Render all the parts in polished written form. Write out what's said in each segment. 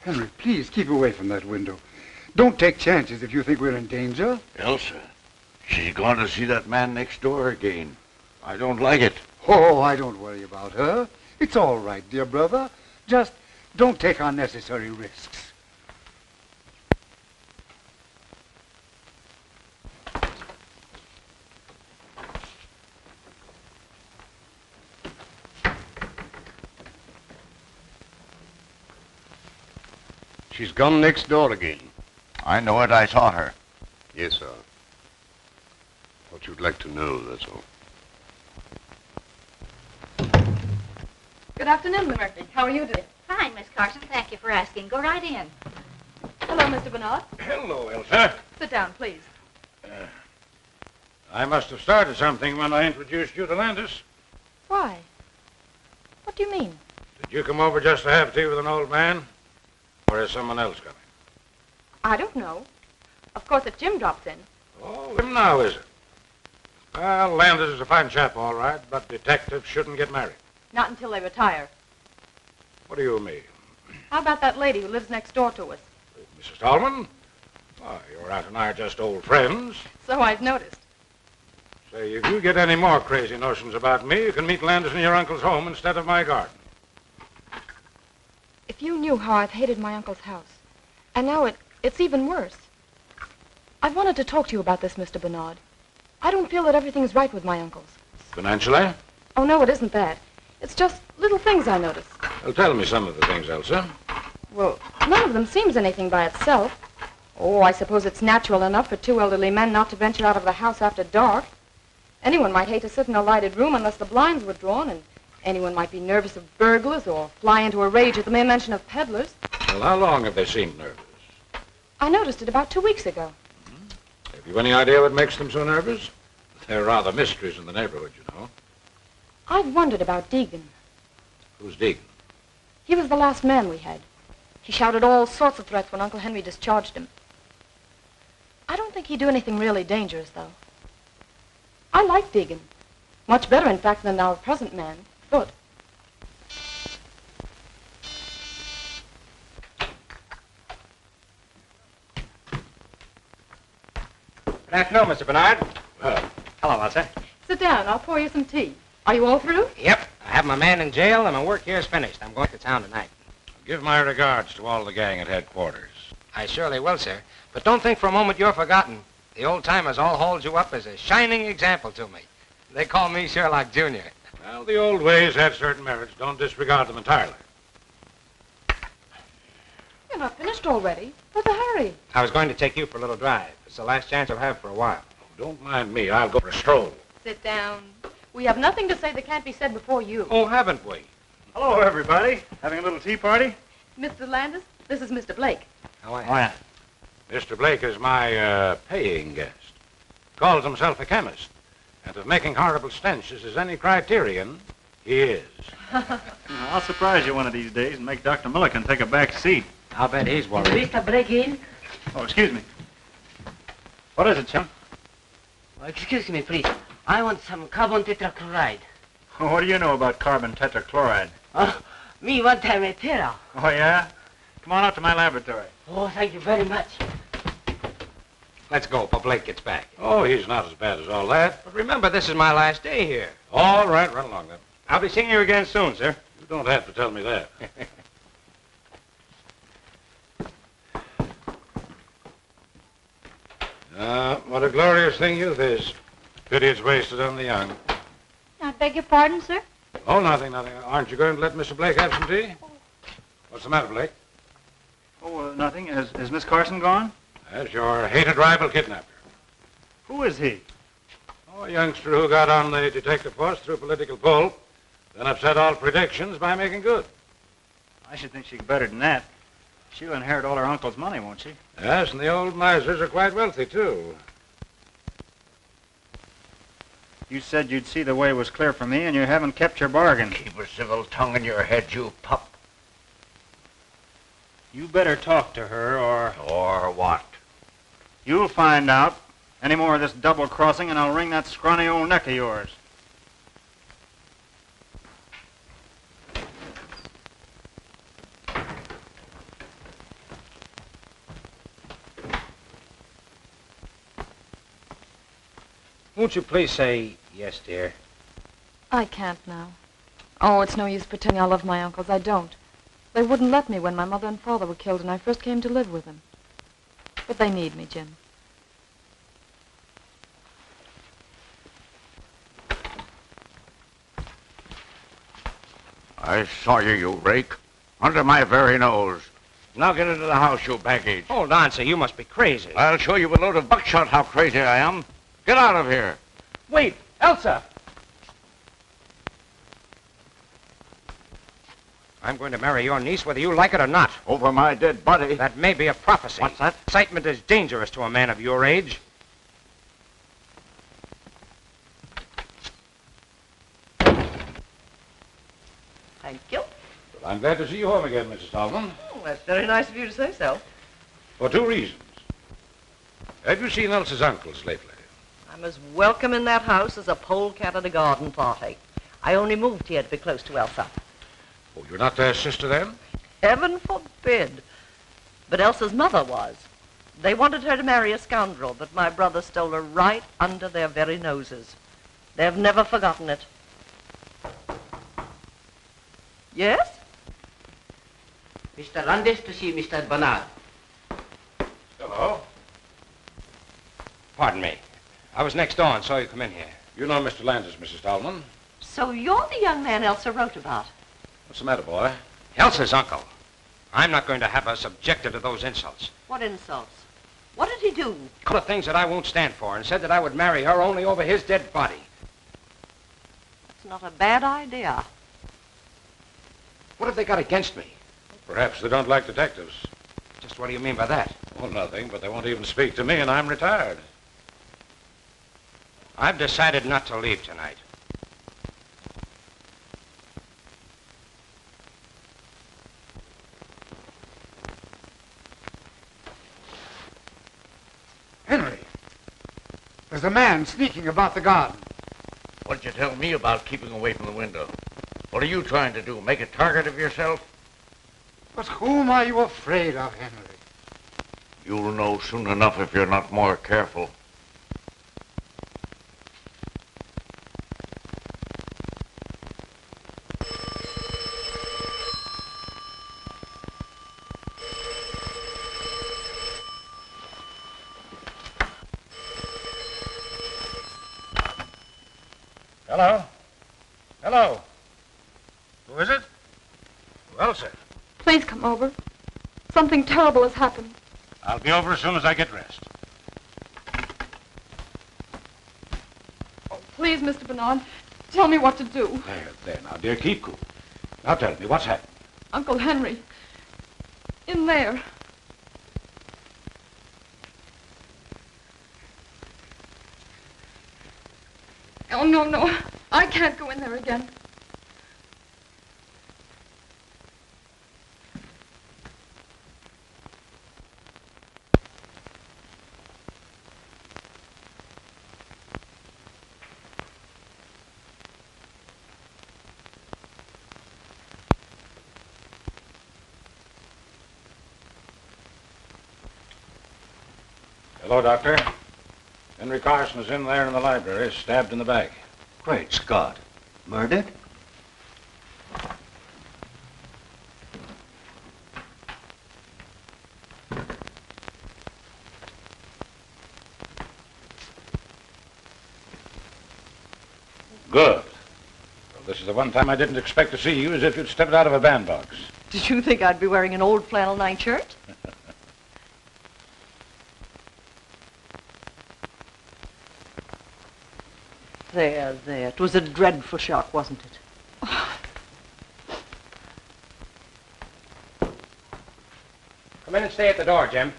Henry, please keep away from that window. Don't take chances if you think we're in danger. Elsa, she's going to see that man next door again. I don't like it. Oh, I don't worry about her. It's all right, dear brother. Just don't take unnecessary risks. She's gone next door again. I know it. I saw her. Yes, sir. What you'd like to know, that's all. Good afternoon, Miss Murphy. How are you today? Fine, Miss Carson. Thank you for asking. Go right in. Hello, Mr. Bernard. Hello, Elsa. Sit down, please. I must have started something when I introduced you to Landis. Why? What do you mean? Did you come over just to have tea with an old man? Or is someone else coming? I don't know. Of course, if Jim drops in. Oh, him now, is it? Well, Landis is a fine chap, all right, but detectives shouldn't get married. Not until they retire. What do you mean? How about that lady who lives next door to us? Mrs. Tallman? Why, your aunt and I are just old friends. So I've noticed. Say, if you get any more crazy notions about me, you can meet Landis in your uncle's home instead of my garden. If you knew how I've hated my uncle's house, and now it's even worse. I've wanted to talk to you about this, Mr. Bernard. I don't feel that everything's right with my uncles. Financially? Oh, no, it isn't that. It's just little things I notice. Well, tell me some of the things, Elsa. Well, none of them seems anything by itself. Oh, I suppose it's natural enough for two elderly men not to venture out of the house after dark. Anyone might hate to sit in a lighted room unless the blinds were drawn, and anyone might be nervous of burglars or fly into a rage at the mere mention of peddlers. Well, how long have they seemed nervous? I noticed it about 2 weeks ago. Have you any idea what makes them so nervous? There are rather mysteries in the neighborhood, you know. I've wondered about Deegan. Who's Deegan? He was the last man we had. He shouted all sorts of threats when Uncle Henry discharged him. I don't think he'd do anything really dangerous, though. I like Deegan. Much better, in fact, than our present man, Foot. Good afternoon, Mr. Bernard. Well, Hello, Elsa. Sit down. I'll pour you some tea. Are you all through? Yep. I have my man in jail, and my work here is finished. I'm going to town tonight. give my regards to all the gang at headquarters. I surely will, sir. But don't think for a moment you're forgotten. The old-timers all hold you up as a shining example to me. They call me Sherlock Jr. Well, the old ways had certain merits. Don't disregard them entirely. You're not finished already. What's the hurry? I was going to take you for a little drive. It's the last chance I'll have for a while. Don't mind me. I'll go for a stroll. Sit down. We have nothing to say that can't be said before you. Oh, haven't we? Hello, everybody. Having a little tea party? Mr. Landis, this is Mr. Blake. How are you? Oh, yeah. Mr. Blake is my paying guest. Calls himself a chemist. And if making horrible stenches is any criterion, he is. I'll surprise you one of these days and make Dr. Milliken take a back seat. I'll bet he's worried. Mr. Blake in? Oh, excuse me. What is it, chum? Oh, excuse me, please. I want some carbon tetrachloride. Oh, what do you know about carbon tetrachloride? Oh, me want a material. Oh, yeah? Come on out to my laboratory. Oh, thank you very much. Let's go before Blake gets back. Oh, he's not as bad as all that. But remember, this is my last day here. All right, run along then. I'll be seeing you again soon, sir. You don't have to tell me that. What a glorious thing youth is. Pity it's wasted on the young. I beg your pardon, sir? Oh, nothing. Aren't you going to let Mr. Blake have some tea? What's the matter, Blake? Oh, nothing. Is Miss Carson gone? That's your hated rival kidnapper. Who is he? Oh, a youngster who got on the detective force through political pull, then upset all predictions by making good. I should think she's better than that. She'll inherit all her uncle's money, won't she? Yes, and the old misers are quite wealthy, too. You said you'd see the way was clear for me, and you haven't kept your bargain. Keep a civil tongue in your head, you pup. You better talk to her, or... Or what? You'll find out. Any more of this double-crossing, and I'll wring that scrawny old neck of yours. Won't you please say yes, dear? I can't now. Oh, it's no use pretending I love my uncles. I don't. They wouldn't let me when my mother and father were killed and I first came to live with them. But they need me, Jim. I saw you, you rake. Under my very nose. Now get into the house, you baggage. Hold on, sir. You must be crazy. I'll show you with a load of buckshot how crazy I am. Get out of here. Wait, Elsa! I'm going to marry your niece whether you like it or not. Over my dead body. That may be a prophecy. What's that? Excitement is dangerous to a man of your age. Thank you. I'm glad to see you home again, Mrs. Tallman. Oh, that's very nice of you to say so. For two reasons. Have you seen Elsa's uncles lately? I'm as welcome in that house as a polecat at a garden party. I only moved here to be close to Elsa. Oh, you're not their sister then? Heaven forbid. But Elsa's mother was. They wanted her to marry a scoundrel, but my brother stole her right under their very noses. They've never forgotten it. Yes? Mr. Landis to see Mr. Bernard. Hello. Pardon me. I was next door and saw you come in here. You know Mr. Landis, Mrs. Tallman. So you're the young man Elsa wrote about? What's the matter, boy? Elsa's uncle. I'm not going to have her subjected to those insults. What insults? What did he do? A couple of things that I won't stand for, and said that I would marry her only over his dead body. That's not a bad idea. What have they got against me? Perhaps they don't like detectives. Just what do you mean by that? Well, nothing, but they won't even speak to me, and I'm retired. I've decided not to leave tonight. Henry, there's a man sneaking about the garden. What'd you tell me about keeping away from the window? What are you trying to do? Make a target of yourself? But whom are you afraid of, Henry? You'll know soon enough if you're not more careful. Hello? Hello? Who is it? Well, sir. Please come over. Something terrible has happened. I'll be over as soon as I get dressed. Oh, please, Mr. Bernard, tell me what to do. There, now, dear, keep cool. Now tell me, what's happened? Uncle Henry. In there. Oh, no. I can't go in there again. Hello, Doctor. Henry Carson is in there in the library, stabbed in the back. Great Scott. Murdered? Good. Well, this is the one time I didn't expect to see you, as if you'd stepped out of a bandbox. Did you think I'd be wearing an old flannel nightshirt? There. It was a dreadful shock, wasn't it? Come in and stay at the door, Jim.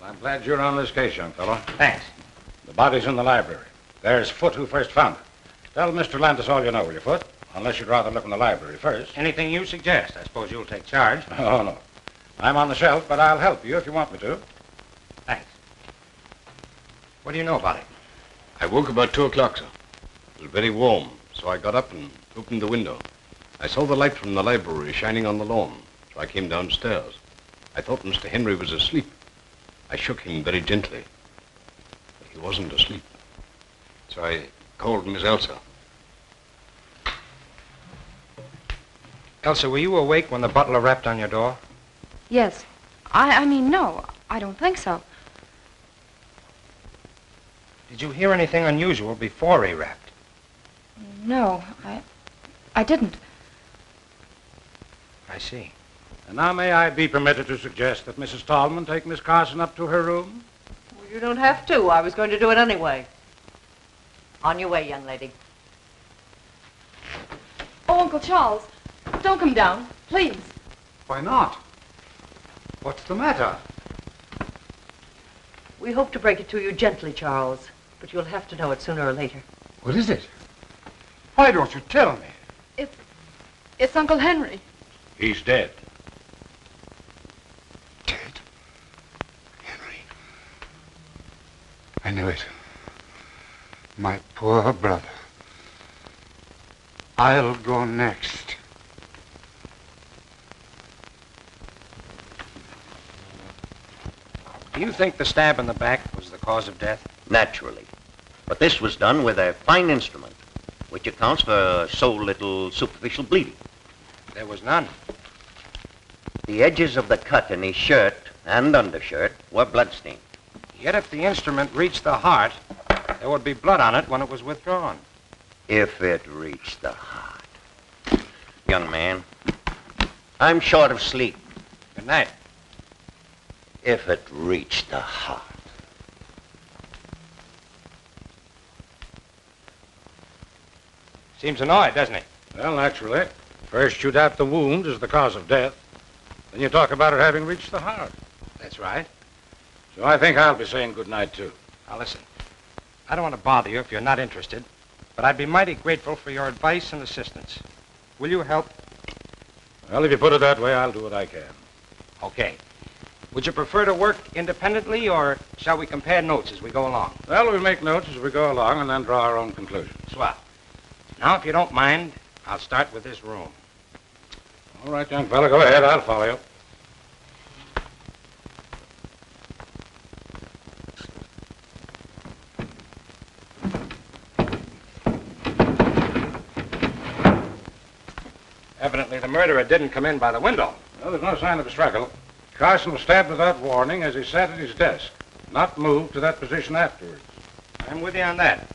Well, I'm glad you're on this case, young fellow. Thanks. The body's in the library. There's Foote who first found it. Tell Mr. Landis all you know, will you, Foote? Unless you'd rather look in the library first. Anything you suggest. I suppose you'll take charge. Oh, no. I'm on the shelf, but I'll help you if you want me to. Thanks. What do you know about it? I woke about 2 o'clock, sir. It was very warm, so I got up and opened the window. I saw the light from the library shining on the lawn, so I came downstairs. I thought Mr. Henry was asleep. I shook him very gently, but he wasn't asleep. So I called Miss Elsa. Elsa, were you awake when the butler rapped on your door? Yes. I mean, no, I don't think so. Did you hear anything unusual before he rapped? No, I didn't. I see. And now may I be permitted to suggest that Mrs. Tallman take Miss Carson up to her room? Well, you don't have to. I was going to do it anyway. On your way, young lady. Oh, Uncle Charles, don't come down, please. Why not? What's the matter? We hope to break it to you gently, Charles, but you'll have to know it sooner or later. What is it? Why don't you tell me? It's Uncle Henry. He's dead. Dead? Henry. I knew it. My poor brother. I'll go next. Do you think the stab in the back was the cause of death? Naturally. But this was done with a fine instrument, which accounts for so little superficial bleeding. There was none. The edges of the cut in his shirt and undershirt were bloodstained. Yet if the instrument reached the heart, there would be blood on it when it was withdrawn. If it reached the heart. Young man, I'm short of sleep. Good night. If it reached the heart. Seems annoyed, doesn't he? Well, naturally. First you doubt the wound as the cause of death. Then you talk about it having reached the heart. That's right. So I think I'll be saying good night, too. Now, listen. I don't want to bother you if you're not interested, but I'd be mighty grateful for your advice and assistance. Will you help? Well, if you put it that way, I'll do what I can. Okay. Would you prefer to work independently, or shall we compare notes as we go along? Well, we'll make notes as we go along and then draw our own conclusions. Swell. Now, if you don't mind, I'll start with this room. All right, young fella, go ahead. I'll follow you. Evidently, the murderer didn't come in by the window. Well, there's no sign of a struggle. Carson was stabbed without warning as he sat at his desk, not moved to that position afterwards. I'm with you on that.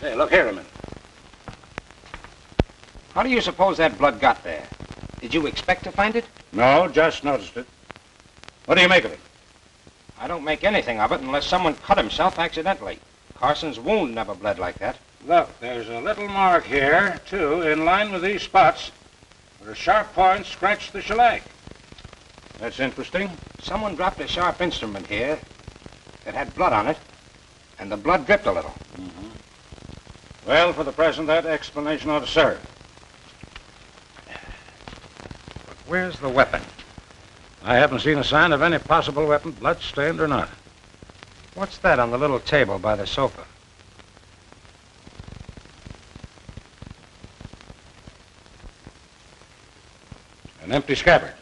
Hey, look here a minute. How do you suppose that blood got there? Did you expect to find it? No, just noticed it. What do you make of it? I don't make anything of it unless someone cut himself accidentally. Carson's wound never bled like that. Look, there's a little mark here, too, in line with these spots, where a sharp point scratched the shellac. That's interesting. Someone dropped a sharp instrument here that had blood on it, and the blood dripped a little. Mm-hmm. Well, for the present, that explanation ought to serve. But where's the weapon? I haven't seen a sign of any possible weapon, blood-stained or not. What's that on the little table by the sofa? An empty scabbard.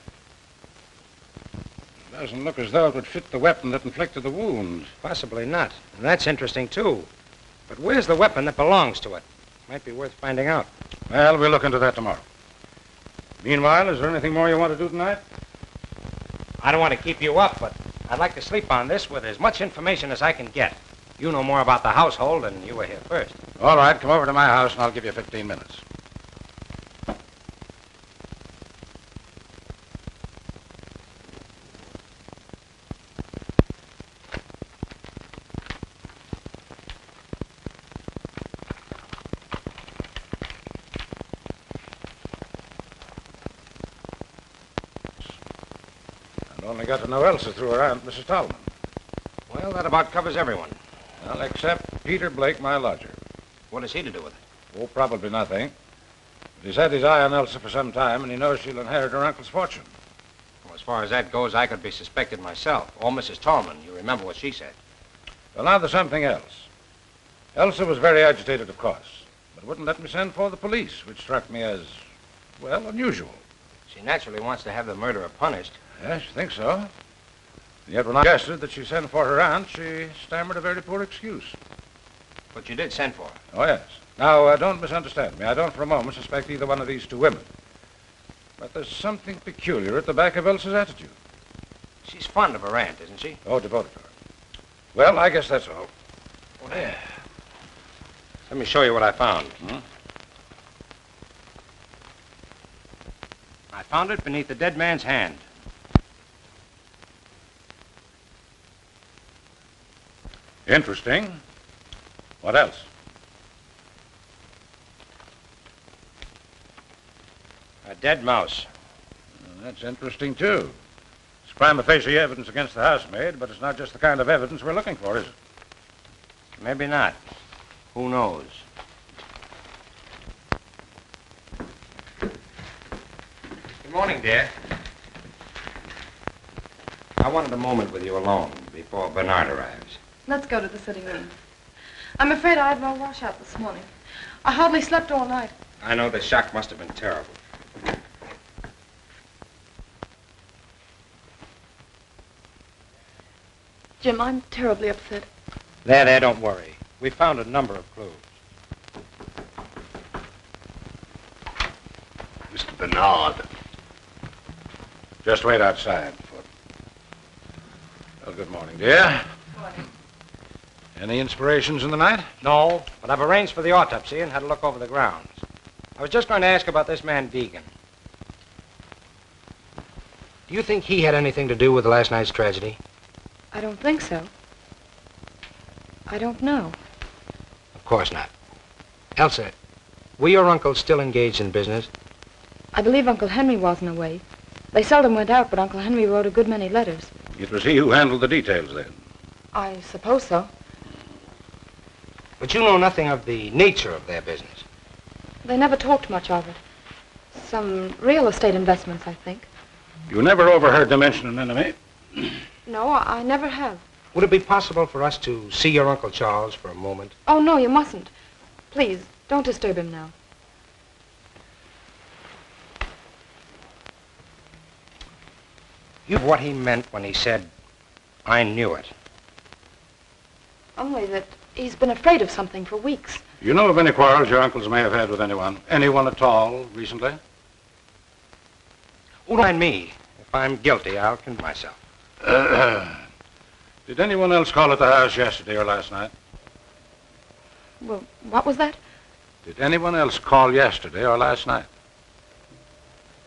It doesn't look as though it would fit the weapon that inflicted the wound. Possibly not. And that's interesting, too. But where's the weapon that belongs to it? Might be worth finding out. Well, we'll look into that tomorrow. Meanwhile, is there anything more you want to do tonight? I don't want to keep you up, but I'd like to sleep on this with as much information as I can get. You know more about the household, and you were here first. All right, come over to my house, and I'll give you 15 minutes. Only got to know Elsa through her aunt, Mrs. Tallman. Well, that about covers everyone. Well, except Peter Blake, my lodger. What has he to do with it? Oh, probably nothing. But he's had his eye on Elsa for some time, and he knows she'll inherit her uncle's fortune. Well, as far as that goes, I could be suspected myself. Or Mrs. Tallman. You remember what she said. Well, now there's something else. Elsa was very agitated, of course, but wouldn't let me send for the police, which struck me as, well, unusual. She naturally wants to have the murderer punished. Yes, you think so? Yet when I suggested that she send for her aunt, she stammered a very poor excuse. But you did send for her. Oh, yes. Now, don't misunderstand me. I don't for a moment suspect either one of these two women. But there's something peculiar at the back of Elsa's attitude. She's fond of her aunt, isn't she? Oh, devoted to her. Well, I guess that's all. Well, yeah. Let me show you what I found. I found it beneath the dead man's hand. Interesting. What else? A dead mouse. That's interesting, too. It's prima facie evidence against the housemaid, but it's not just the kind of evidence we're looking for, is it? Maybe not. Who knows? Good morning, dear. I wanted a moment with you alone before Bernard arrives. Let's go to the sitting room. I'm afraid I had no washout this morning. I hardly slept all night. I know the shock must have been terrible. Jim, I'm terribly upset. There, don't worry. We found a number of clues. Mr. Bernard. Just wait outside. Well, good morning, dear. Good morning. Any inspirations in the night? No, but I've arranged for the autopsy and had a look over the grounds. I was just going to ask about this man Deegan. Do you think he had anything to do with last night's tragedy? I don't think so. I don't know. Of course not. Elsa, were your uncles still engaged in business? I believe Uncle Henry wasn't away. They seldom went out, but Uncle Henry wrote a good many letters. It was he who handled the details then. I suppose so. But you know nothing of the nature of their business. They never talked much of it. Some real estate investments, I think. You never overheard them mention an enemy? No, I never have. Would it be possible for us to see your Uncle Charles for a moment? Oh, no, you mustn't. Please, don't disturb him now. You know what he meant when he said, I knew it. Only that he's been afraid of something for weeks. You know of any quarrels your uncles may have had with anyone? Anyone at all recently? Oh, don't mind me. If I'm guilty, I'll condemn myself. Did anyone else call at the house yesterday or last night? Well, what was that? Did anyone else call yesterday or last night?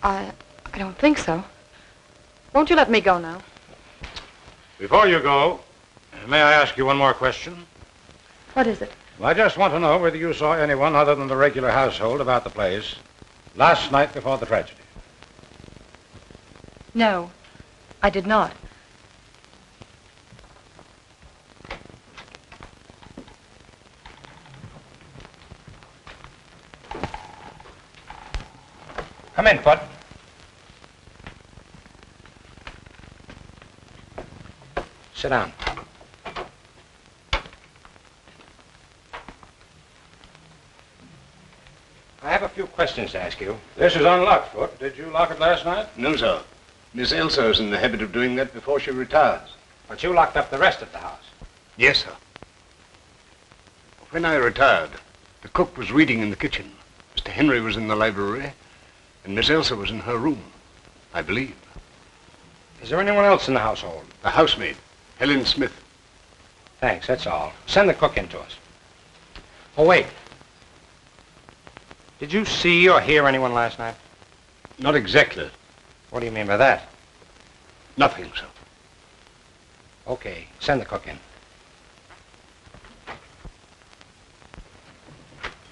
I don't think so. Won't you let me go now? Before you go, may I ask you one more question? What is it? Well, I just want to know whether you saw anyone other than the regular household about the place last night before the tragedy. No, I did not. Come in, Put. Sit down. I have a few questions to ask you. This is unlocked, Foot. Did you lock it last night? No, sir. Miss Elsa is in the habit of doing that before she retires. But you locked up the rest of the house. Yes, sir. When I retired, the cook was reading in the kitchen. Mr. Henry was in the library, and Miss Elsa was in her room, I believe. Is there anyone else in the household? The housemaid, Helen Smith. Thanks, that's all. Send the cook in to us. Oh, wait. Did you see or hear anyone last night? Not exactly. What do you mean by that? Nothing, sir. Okay, send the cook in.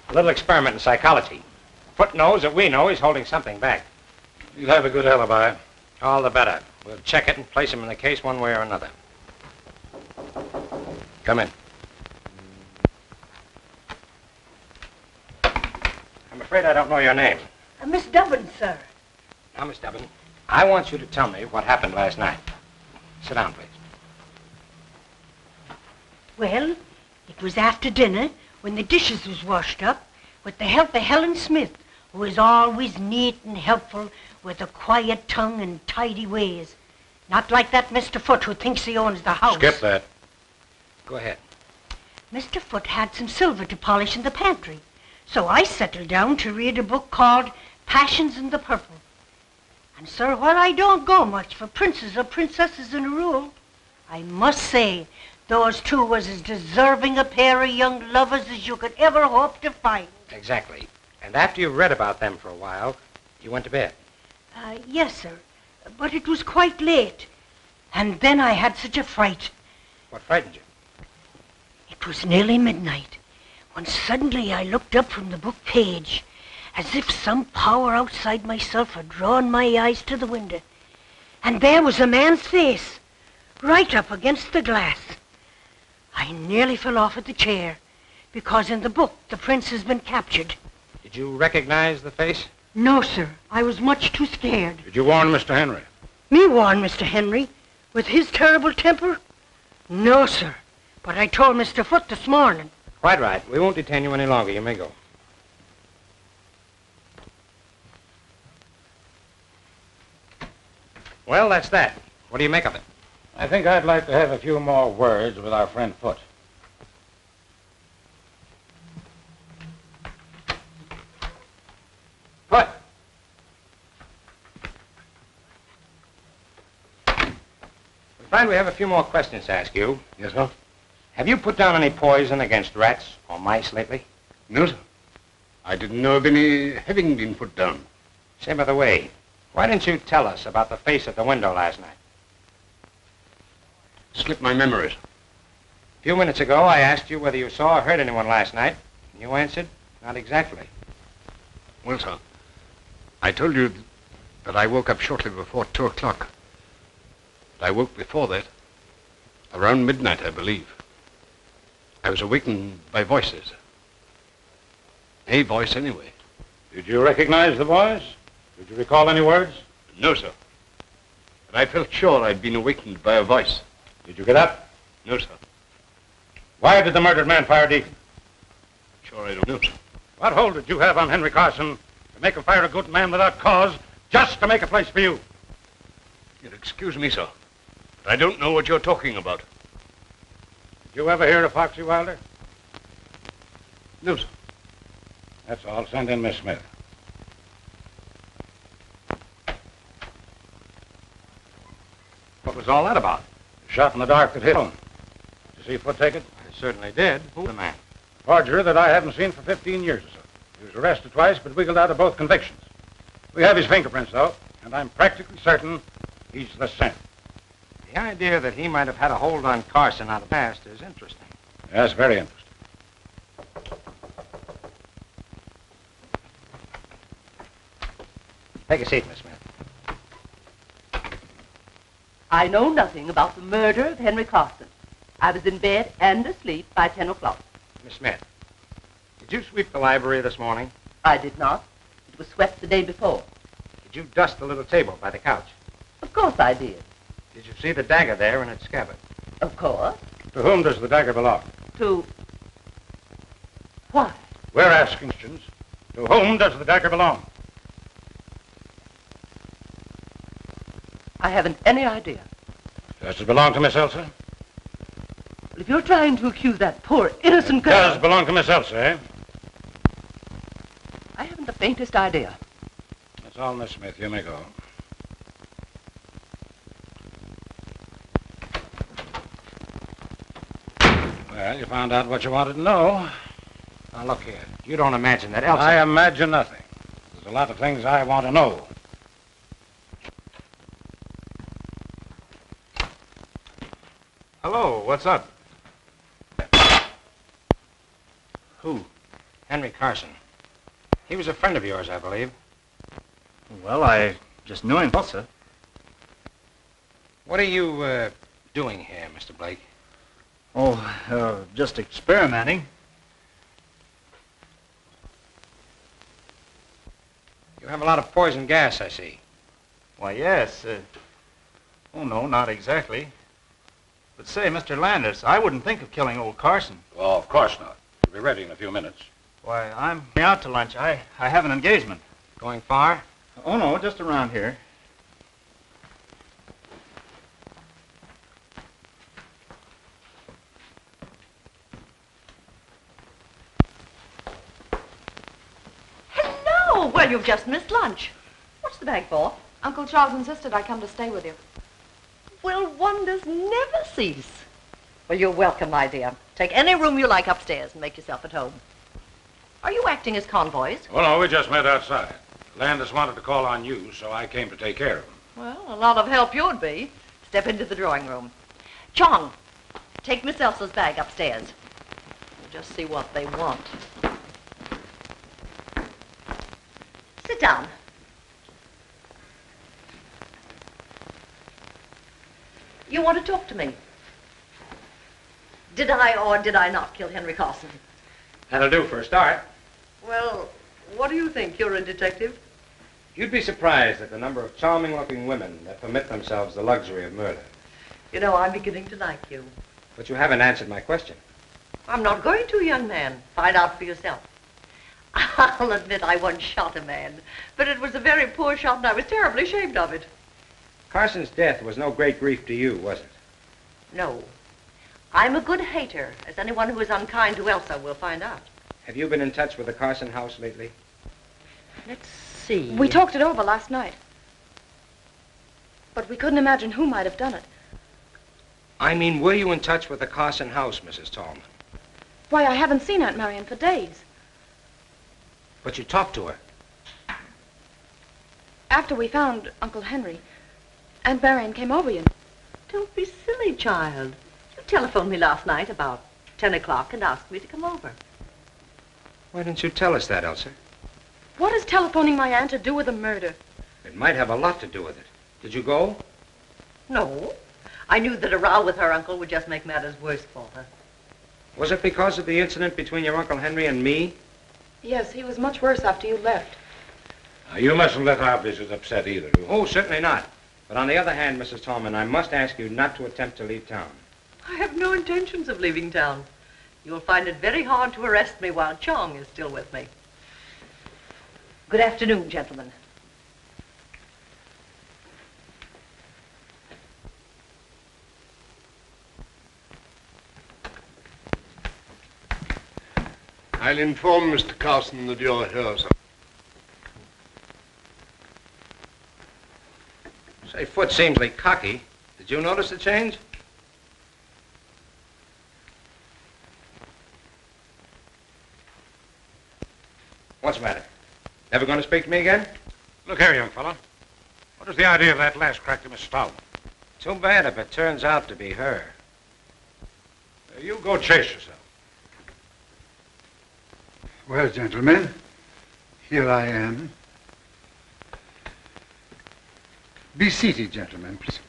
A little experiment in psychology. Foot knows that we know he's holding something back. You'll have a good alibi. All the better. We'll check it and place him in the case one way or another. Come in. I'm afraid I don't know your name. Miss Dubbin, sir. Now, Miss Dubbin, I want you to tell me what happened last night. Sit down, please. Well, it was after dinner when the dishes was washed up with the help of Helen Smith, who is always neat and helpful with a quiet tongue and tidy ways. Not like that Mr. Foote who thinks he owns the house. Skip that. Go ahead. Mr. Foote had some silver to polish in the pantry, so I settled down to read a book called Passions in the Purple. And, sir, while I don't go much for princes or princesses in a rule, I must say those two was as deserving a pair of young lovers as you could ever hope to find. Exactly. And after you read about them for a while, you went to bed. Yes, sir, but it was quite late. And then I had such a fright. What frightened you? It was nearly midnight when suddenly I looked up from the book page as if some power outside myself had drawn my eyes to the window. And there was a man's face, right up against the glass. I nearly fell off at the chair, because in the book the prince has been captured. Did you recognize the face? No, sir. I was much too scared. Did you warn Mr. Henry? Me warn Mr. Henry? With his terrible temper? No, sir. But I told Mr. Foote this morning. Quite right. We won't detain you any longer. You may go. Well, that's that. What do you make of it? I think I'd like to have a few more words with our friend Foote. Foote! We find we have a few more questions to ask you. Yes, sir? Have you put down any poison against rats or mice lately? No, sir. I didn't know of any having been put down. Say, by the way, why didn't you tell us about the face at the window last night? Slipped my memories. A few minutes ago, I asked you whether you saw or heard anyone last night. You answered, not exactly. Well, sir, I told you that I woke up shortly before 2 o'clock. But I woke before that, around midnight, I believe. I was awakened by voices. A voice, anyway. Did you recognize the voice? Did you recall any words? No, sir. But I felt sure I'd been awakened by a voice. Did you get up? No, sir. Why did the murdered man fire Deacon? Sure I don't know, sir. What hold did you have on Henry Carson to make him fire a good man without cause, just to make a place for you? You'll excuse me, sir, but I don't know what you're talking about. Did you ever hear of Foxy Wilder? No, sir. That's all. Send in Miss Smith. What was all that about? The shot in the dark that hit him. Did you see Foote take it? I certainly did. Who's the man? Forger that I haven't seen for 15 years or so. He was arrested twice, but wiggled out of both convictions. We have his fingerprints, though, and I'm practically certain he's the same. The idea that he might have had a hold on Carson out of the past is interesting. Yes, very interesting. Take a seat, Miss Smith. I know nothing about the murder of Henry Carson. I was in bed and asleep by 10 o'clock. Miss Smith, did you sweep the library this morning? I did not. It was swept the day before. Did you dust the little table by the couch? Of course I did. Did you see the dagger there in its scabbard? Of course. To whom does the dagger belong? To... Why? We're asking questions. To whom does the dagger belong? I haven't any idea. Does it belong to Miss Elsa? Well, if you're trying to accuse that poor innocent girl... Does belong to Miss Elsa, eh? I haven't the faintest idea. That's all, Miss Smith. You may go. Well, you found out what you wanted to know. Now, look here. You don't imagine that Elsa... I imagine nothing. There's a lot of things I want to know. Hello, what's up? Who? Henry Carson. He was a friend of yours, I believe. Well, I just knew him, sir. What are you, doing here, Mr. Blake? Oh, just experimenting. You have a lot of poison gas, I see. Why, yes. Oh, no, not exactly. But say, Mr. Landis, I wouldn't think of killing old Carson. Oh, of course not. We'll be ready in a few minutes. Why, I'm out to lunch. I have an engagement. Going far? Oh, no, just around here. Well, you've just missed lunch. What's the bag for? Uncle Charles insisted I come to stay with you. Well, wonders never cease. Well, you're welcome, my dear. Take any room you like upstairs and make yourself at home. Are you acting as convoys? Well, no, we just met outside. Landis wanted to call on you, so I came to take care of him. Well, a lot of help you'd be. Step into the drawing room. Chong, take Miss Elsa's bag upstairs. We'll just see what they want. Sit down. You want to talk to me? Did I or did I not kill Henry Carson? That'll do for a start. Well, what do you think? You're a detective? You'd be surprised at the number of charming-looking women that permit themselves the luxury of murder. You know, I'm beginning to like you. But you haven't answered my question. I'm not going to, young man. Find out for yourself. I'll admit I once shot a man, but it was a very poor shot and I was terribly ashamed of it. Carson's death was no great grief to you, was it? No. I'm a good hater, as anyone who is unkind to Elsa will find out. Have you been in touch with the Carson house lately? Let's see. We talked it over last night. But we couldn't imagine who might have done it. I mean, were you in touch with the Carson house, Mrs. Tallman? Why, I haven't seen Aunt Marion for days. But you talked to her. After we found Uncle Henry, Aunt Marion came over, you know. Don't be silly, child. You telephoned me last night about 10 o'clock and asked me to come over. Why didn't you tell us that, Elsa? What is telephoning my aunt to do with the murder? It might have a lot to do with it. Did you go? No. I knew that a row with her uncle would just make matters worse for her. Was it because of the incident between your Uncle Henry and me? Yes, he was much worse after you left. Now, you mustn't let our visit upset either of you. Oh, certainly not. But on the other hand, Mrs. Tallman, I must ask you not to attempt to leave town. I have no intentions of leaving town. You'll find it very hard to arrest me while Chong is still with me. Good afternoon, gentlemen. I'll inform Mr. Carson that you're here, sir. Say, Foot seems like cocky. Did you notice the change? What's the matter? Never going to speak to me again? Look here, young fella. What is the idea of that last crack to Miss Stallman? Too bad if it turns out to be her. You go chase yourself. Well, gentlemen, here I am. Be seated, gentlemen, please.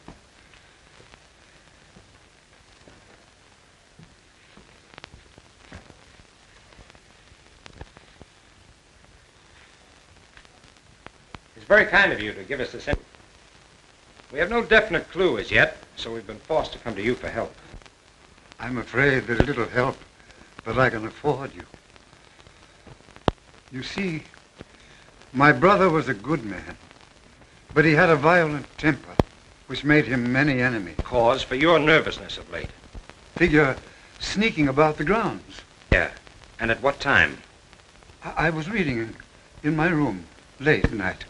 It's very kind of you to give us this info. We have no definite clue as yet, so we've been forced to come to you for help. I'm afraid there's little help that I can afford you. You see, my brother was a good man, but he had a violent temper, which made him many enemies. Cause for your nervousness of late. Figure sneaking about the grounds. Yeah. And at what time? I was reading in my room late at night.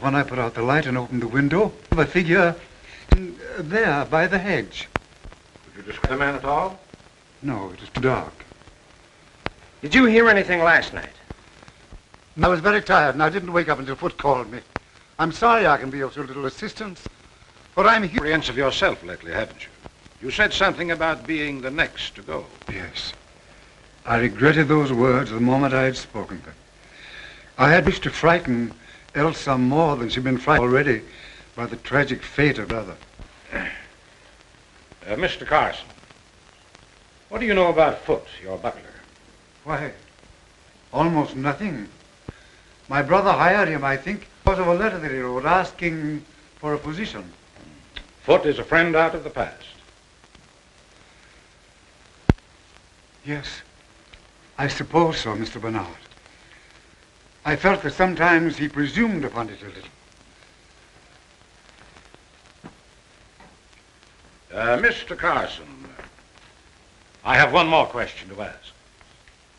When I put out the light and opened the window, I figure there by the hedge. Did you describe the man at all? No, it was too dark. Did you hear anything last night? I was very tired and I didn't wake up until Foot called me. I'm sorry I can be of so little assistance, but I'm here. Apprehensive yourself lately, haven't you? You said something about being the next to go. Yes. I regretted those words the moment I had spoken them. I had wished to frighten Elsa more than she'd been frightened already by the tragic fate of her brother. Mr. Carson, what do you know about Foot, your butler? Why, almost nothing. My brother hired him, I think, because of a letter that he wrote asking for a position. Foot is a friend out of the past. Yes, I suppose so, Mr. Bernard. I felt that sometimes he presumed upon it a little. Mr. Carson, I have one more question to ask.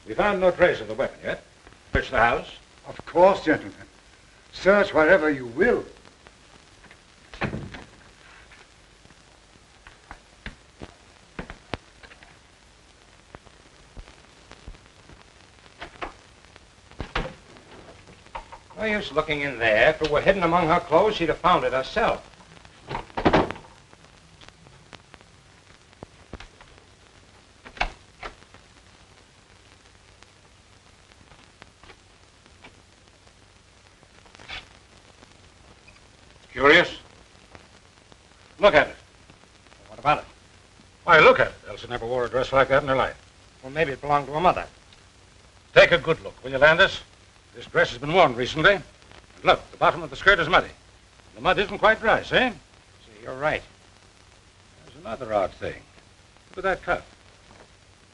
We found no trace of the weapon yet. Searched the house, Of course, gentlemen. Search wherever you will. No use looking in there. If it were hidden among her clothes, she'd have found it herself. Curious? Look at it. What about it? Why, look at it. Elsa never wore a dress like that in her life. Well, maybe it belonged to her mother. Take a good look, will you, Landis? This dress has been worn recently. And look, the bottom of the skirt is muddy. The mud isn't quite dry, see? See, you're right. There's another odd thing. Look at that cuff.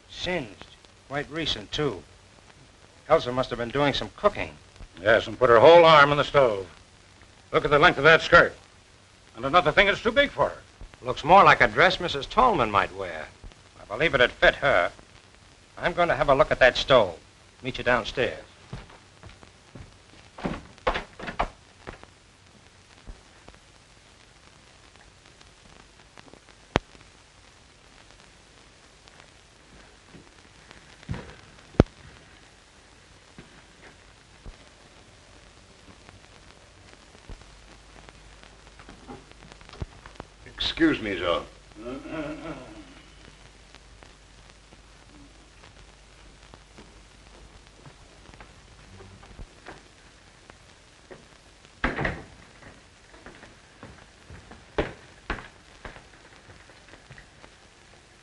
Singed. Quite recent, too. Elsa must have been doing some cooking. Yes, and put her whole arm in the stove. Look at the length of that skirt. And another thing is too big for her. Looks more like a dress Mrs. Tolman might wear. I believe it'd fit her. I'm going to have a look at that stove. Meet you downstairs. Excuse me, sir.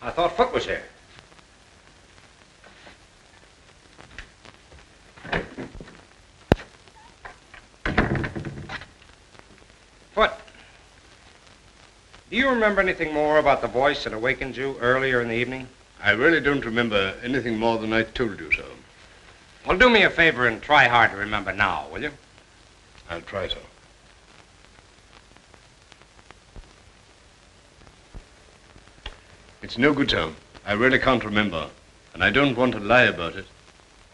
I thought Foot was here. Foot. Do you remember anything more about the voice that awakened you earlier in the evening? I really don't remember anything more than I told you, sir. Well, do me a favor and try hard to remember now, will you? I'll try, sir. It's no good, sir. I really can't remember, and I don't want to lie about it.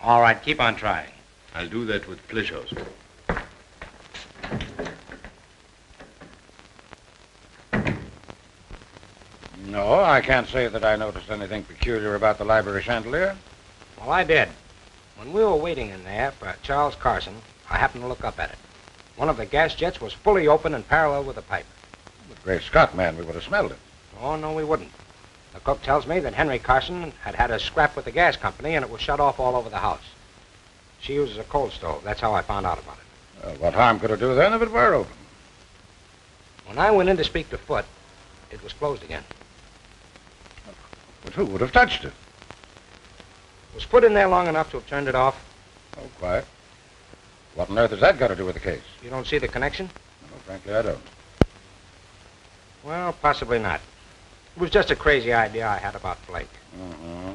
All right, keep on trying. I'll do that with pleasure, sir. No, I can't say that I noticed anything peculiar about the library chandelier. Well, I did. When we were waiting in there for Charles Carson, I happened to look up at it. One of the gas jets was fully open and parallel with the pipe. But great Scott, man, we would have smelled it. Oh, no, we wouldn't. The cook tells me that Henry Carson had had a scrap with the gas company and it was shut off all over the house. She uses a coal stove. That's how I found out about it. Well, what harm could it do then if it were open? When I went in to speak to Foot, it was closed again. But who would have touched it? Was Foot in there long enough to have turned it off? Oh, quiet. What on earth has that got to do with the case? You don't see the connection? No, frankly, I don't. Well, possibly not. It was just a crazy idea I had about Blake. Mm-hmm.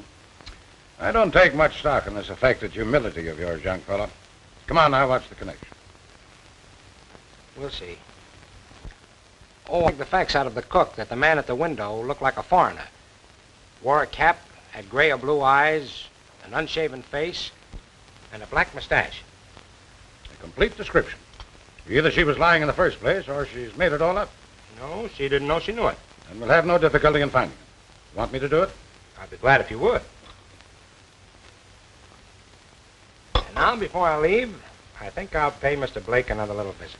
I don't take much stock in this affected humility of yours, young fella. Come on now, what's the connection? We'll see. Oh, I think the facts out of the cook that the man at the window looked like a foreigner. Wore a cap, had gray or blue eyes, an unshaven face, and a black mustache. A complete description. Either she was lying in the first place, or she's made it all up. No, she didn't know she knew it. And we'll have no difficulty in finding it. Want me to do it? I'd be glad if you would. And now, before I leave, I think I'll pay Mr. Blake another little visit.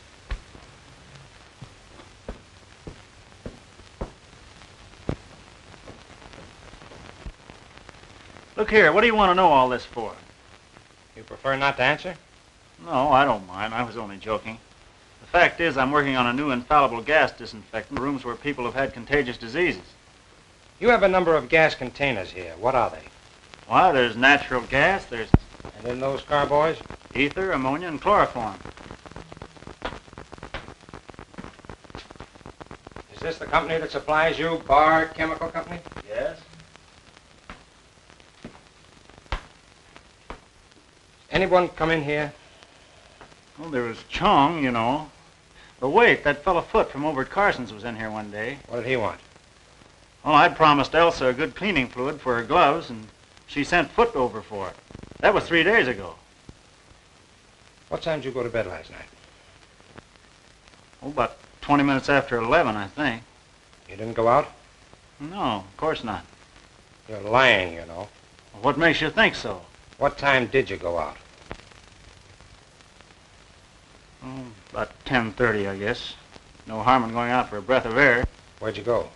Look here, what do you want to know all this for? You prefer not to answer? No, I don't mind. I was only joking. The fact is, I'm working on a new infallible gas disinfectant for rooms where people have had contagious diseases. You have a number of gas containers here. What are they? Why, there's natural gas, there's And in those carboys? ether, ammonia, and chloroform. Is this the company that supplies you, Bar Chemical Company? Yes? Anyone come in here? Well, there was Chong, you know. But wait, that fellow Foot from over at Carson's was in here one day. What did he want? Oh, I'd promised Elsa a good cleaning fluid for her gloves, and she sent Foot over for it. That was 3 days ago. What time did you go to bed last night? Oh, about 20 minutes after 11, I think. You didn't go out? No, of course not. You're lying, you know. What makes you think so? What time did you go out? Oh, about 10:30, I guess. No harm in going out for a breath of air. Where'd you go?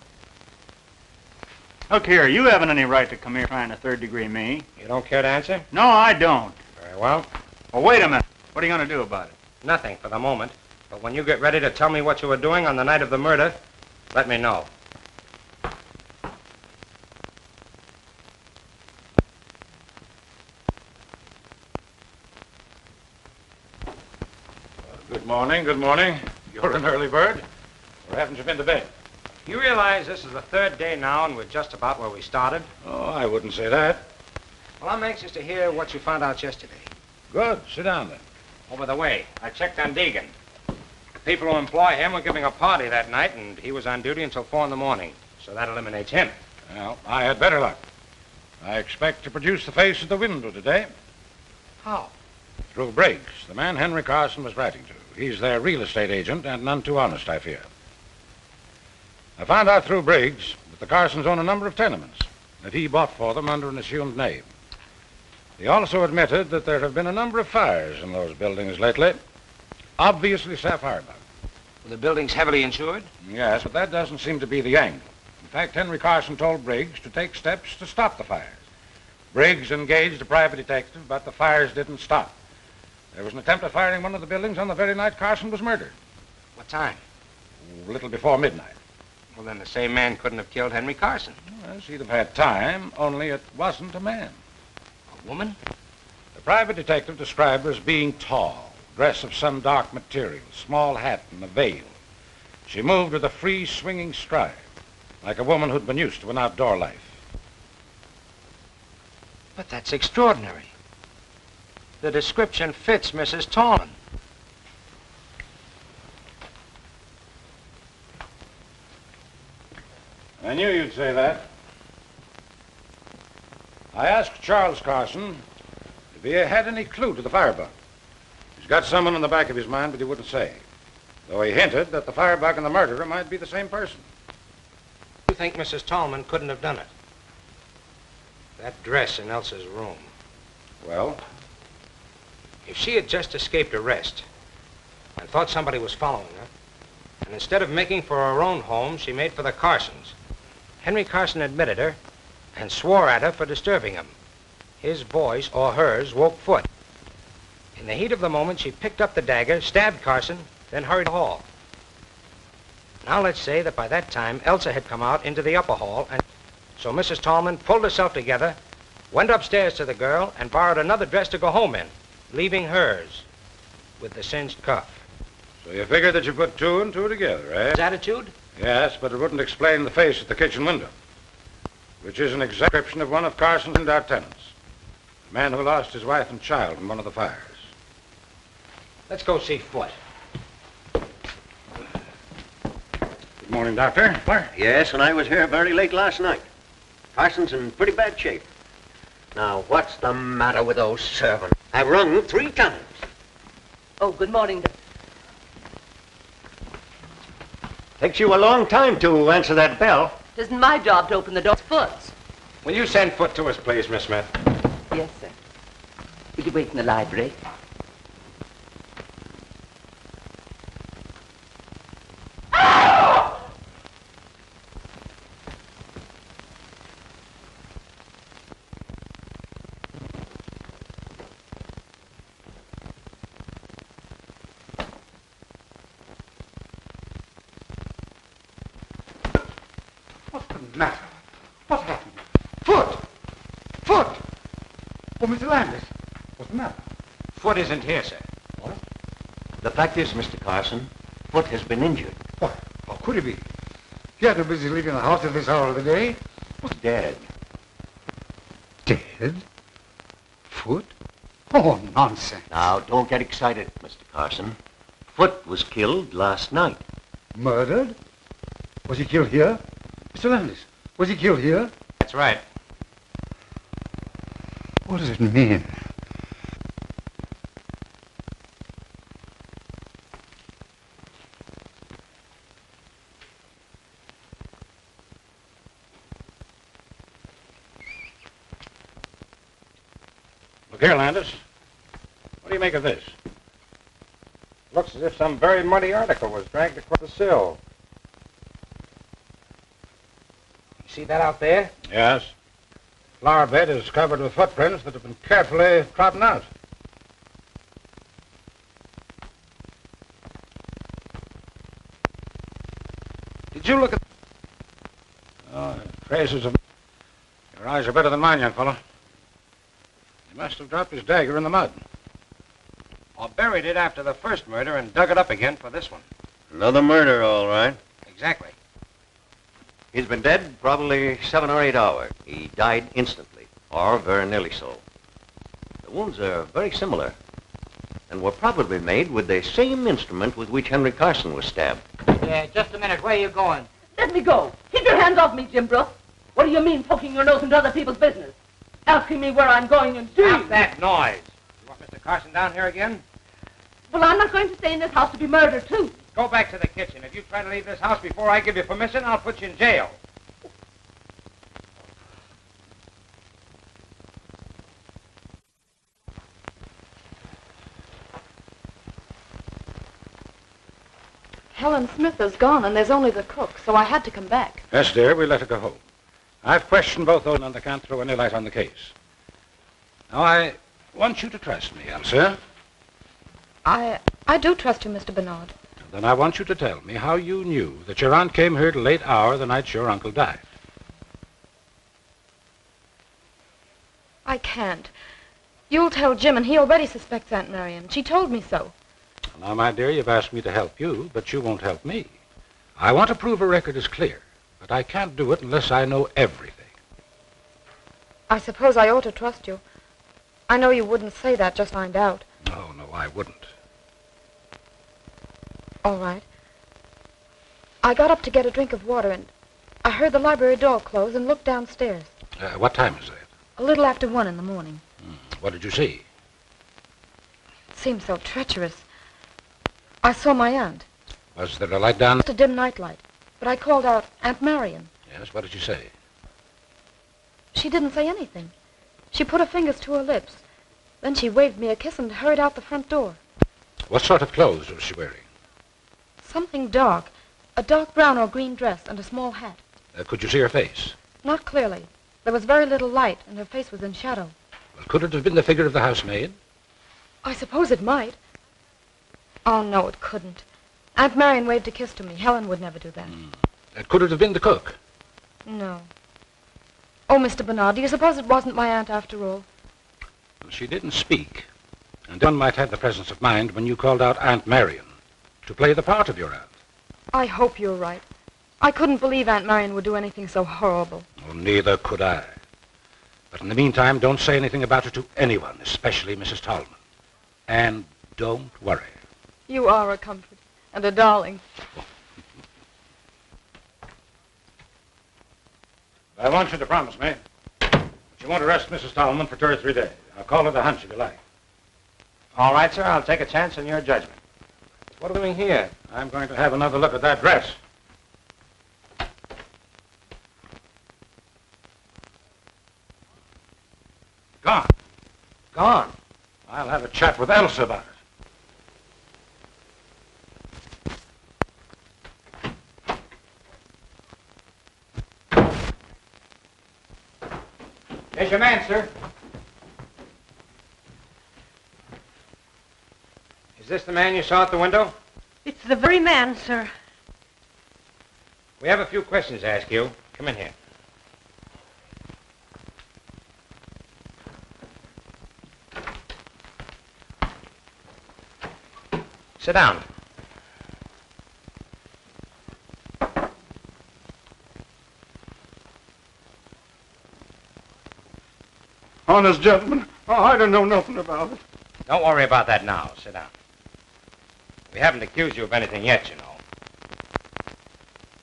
Look here, you haven't any right to come here trying to third-degree me. You don't care to answer? No, I don't. Very well. Well, wait a minute. What are you going to do about it? Nothing for the moment. But when you get ready to tell me what you were doing on the night of the murder, let me know. Good morning, good morning. You're an early bird. Or haven't you been to bed? You realize this is the third day now and we're just about where we started? Oh, I wouldn't say that. Well, I'm anxious to hear what you found out yesterday. Good. Sit down then. Oh, by the way, I checked on Deegan. The people who employ him were giving a party that night, and he was on duty until 4 in the morning. So that eliminates him. Well, I had better luck. I expect to produce the face at the window today. How? Through Briggs, the man Henry Carson was writing to. He's their real estate agent, and none too honest, I fear. I found out through Briggs that the Carsons own a number of tenements that he bought for them under an assumed name. He also admitted that there have been a number of fires in those buildings lately. Obviously sapphire bug. Were the buildings heavily insured? Yes, but that doesn't seem to be the angle. In fact, Henry Carson told Briggs to take steps to stop the fires. Briggs engaged a private detective, but the fires didn't stop. There was an attempt at firing one of the buildings on the very night Carson was murdered. What time? A little before midnight. Well, then the same man couldn't have killed Henry Carson. Yes, he'd have had time, only it wasn't a man. A woman? The private detective described her as being tall, dress of some dark material, small hat and a veil. She moved with a free, swinging stride, like a woman who'd been used to an outdoor life. But that's extraordinary. The description fits Mrs. Tallman. I knew you'd say that. I asked Charles Carson if he had any clue to the firebug. He's got someone in the back of his mind, but he wouldn't say. Though he hinted that the firebug and the murderer might be the same person. You think Mrs. Tallman couldn't have done it? That dress in Elsa's room. Well? If she had just escaped arrest and thought somebody was following her, and instead of making for her own home, she made for the Carsons, Henry Carson admitted her and swore at her for disturbing him. His voice, or hers, woke Foot. In the heat of the moment, she picked up the dagger, stabbed Carson, then hurried to the hall. Now let's say that by that time, Elsa had come out into the upper hall, and so Mrs. Tallman pulled herself together, went upstairs to the girl, and borrowed another dress to go home in, leaving hers with the cinched cuff. So you figured that you put two and two together, eh? His attitude? Yes, but it wouldn't explain the face at the kitchen window, which is an exact description of one of Carson's and our tenants, a man who lost his wife and child in one of the fires. Let's go see Foot. Good morning, Doctor. Yes, and I was here very late last night. Carson's in pretty bad shape. Now, what's the matter with those servants? I've rung 3 times. Oh, good morning. Takes you a long time to answer that bell. It isn't my job to open the door. It's Foot's. Will you send Foot to us, please, Miss Smith? Yes, sir. Will you wait in the library? What's the matter? What happened? Foot! Foot! Oh, Mr. Landis, what's the matter? Foot isn't here, sir. What? The fact is, Mr. Carson, Foot has been injured. What? How could he be? He had too busy leaving the house at this hour of the day. What's dead? Dead? Foot? Oh, nonsense. Now, don't get excited, Mr. Carson. Foot was killed last night. Murdered? Was he killed here? Mr. Landis, was he killed here? That's right. What does it mean? Here, Landis. What do you make of this? Looks as if some very muddy article was dragged across the sill. You see that out there? Yes. Flower bed is covered with footprints that have been carefully trodden out. Did you look at... Oh, traces of... Your eyes are better than mine, young fellow. He must have dropped his dagger in the mud. Or buried it after the first murder and dug it up again for this one. Another murder, all right. Exactly. He's been dead probably 7 or 8 hours. He died instantly, or very nearly so. The wounds are very similar, and were probably made with the same instrument with which Henry Carson was stabbed. Yeah, just a minute. Where are you going? Let me go. Keep your hands off me, Jim Brooks. What do you mean, poking your nose into other people's business? Asking me where I'm going and Stop that noise. You want Mr. Carson down here again? Well, I'm not going to stay in this house to be murdered, too. Go back to the kitchen. If you try to leave this house before I give you permission, I'll put you in jail. Helen Smith is gone, and there's only the cook, so I had to come back. Yes, dear, we let her go home. I've questioned both those, and they can't throw any light on the case. Now, I want you to trust me, Elsa. I do trust you, Mr. Bernard. Then I want you to tell me how you knew that your aunt came here at a late hour the night your uncle died. I can't. You'll tell Jim, and he already suspects Aunt Marion. She told me so. Now, my dear, you've asked me to help you, but you won't help me. I want to prove a record is clear, but I can't do it unless I know everything. I suppose I ought to trust you. I know you wouldn't say that just to find out. No, I wouldn't. All right. I got up to get a drink of water, and I heard the library door close and looked downstairs. What time is it? A little after 1 in the morning. What did you see? It seemed so treacherous. I saw my aunt. Was there a light down? Just a dim nightlight. But I called out, Aunt Marion. Yes, what did she say? She didn't say anything. She put her fingers to her lips. Then she waved me a kiss and hurried out the front door. What sort of clothes was she wearing? Something dark. A dark brown or green dress and a small hat. Could you see her face? Not clearly. There was very little light, and her face was in shadow. Well, could it have been the figure of the housemaid? I suppose it might. Oh, no, it couldn't. Aunt Marion waved a kiss to me. Helen would never do that. Could it have been the cook? No. Oh, Mr. Bernard, do you suppose it wasn't my aunt after all? Well, she didn't speak. And one might have the presence of mind when you called out Aunt Marion to play the part of your aunt. I hope you're right. I couldn't believe Aunt Marion would do anything so horrible. Oh, neither could I. But in the meantime, don't say anything about it to anyone, especially Mrs. Tallman. And don't worry. You are a comfort and a darling. I want you to promise me that you won't arrest Mrs. Tallman for 2 or 3 days. I'll call it a hunch if you like. All right, sir. I'll take a chance on your judgment. What are we doing here? I'm going to have another look at that dress. Gone. Gone. I'll have a chat with Elsa about it. Here's your man, sir. Is this the man you saw at the window? It's the very man, sir. We have a few questions to ask you. Come in here. Sit down. Honest gentlemen, I don't know nothing about it. Don't worry about that now. Sit down. We haven't accused you of anything yet, you know.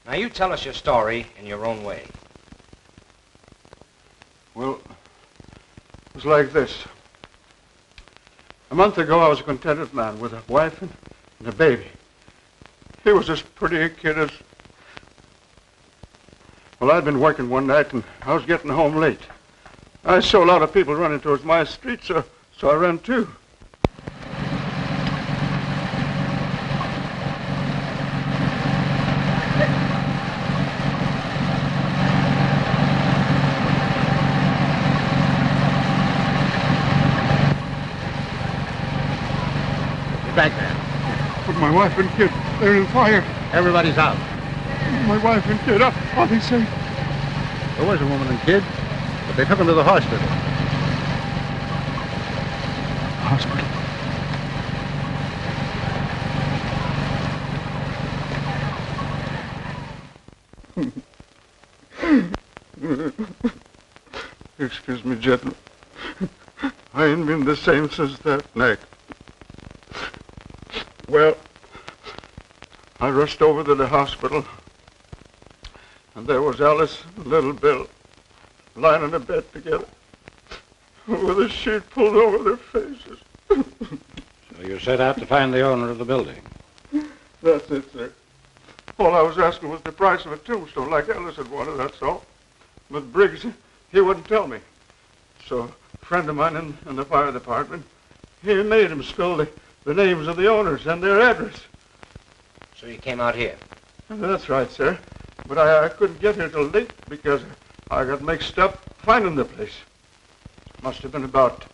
Now, you tell us your story in your own way. Well, it was like this. A month ago, I was a contented man with a wife and a baby. He was as pretty a kid as... Well, I'd been working one night, and I was getting home late. I saw a lot of people running towards my street, so So I ran too. Get back there. But my wife and kid, they're in fire. Everybody's out. My wife and kid, are they safe? There was a woman and kid, but they took them to the hospital. Hospital? Excuse me, gentlemen. I ain't been the same since that night. Well, I rushed over to the hospital, and there was Alice and little Bill lying in a bed together with a sheet pulled over their faces. So you set out to find the owner of the building? That's it, sir. All I was asking was the price of a tombstone, like Alice had wanted, that's all. But Briggs, he wouldn't tell me. So a friend of mine in the fire department, he made him spill the names of the owners and their address. So you came out here? That's right, sir. But I couldn't get here till late because I got mixed up finding the place. Must have been about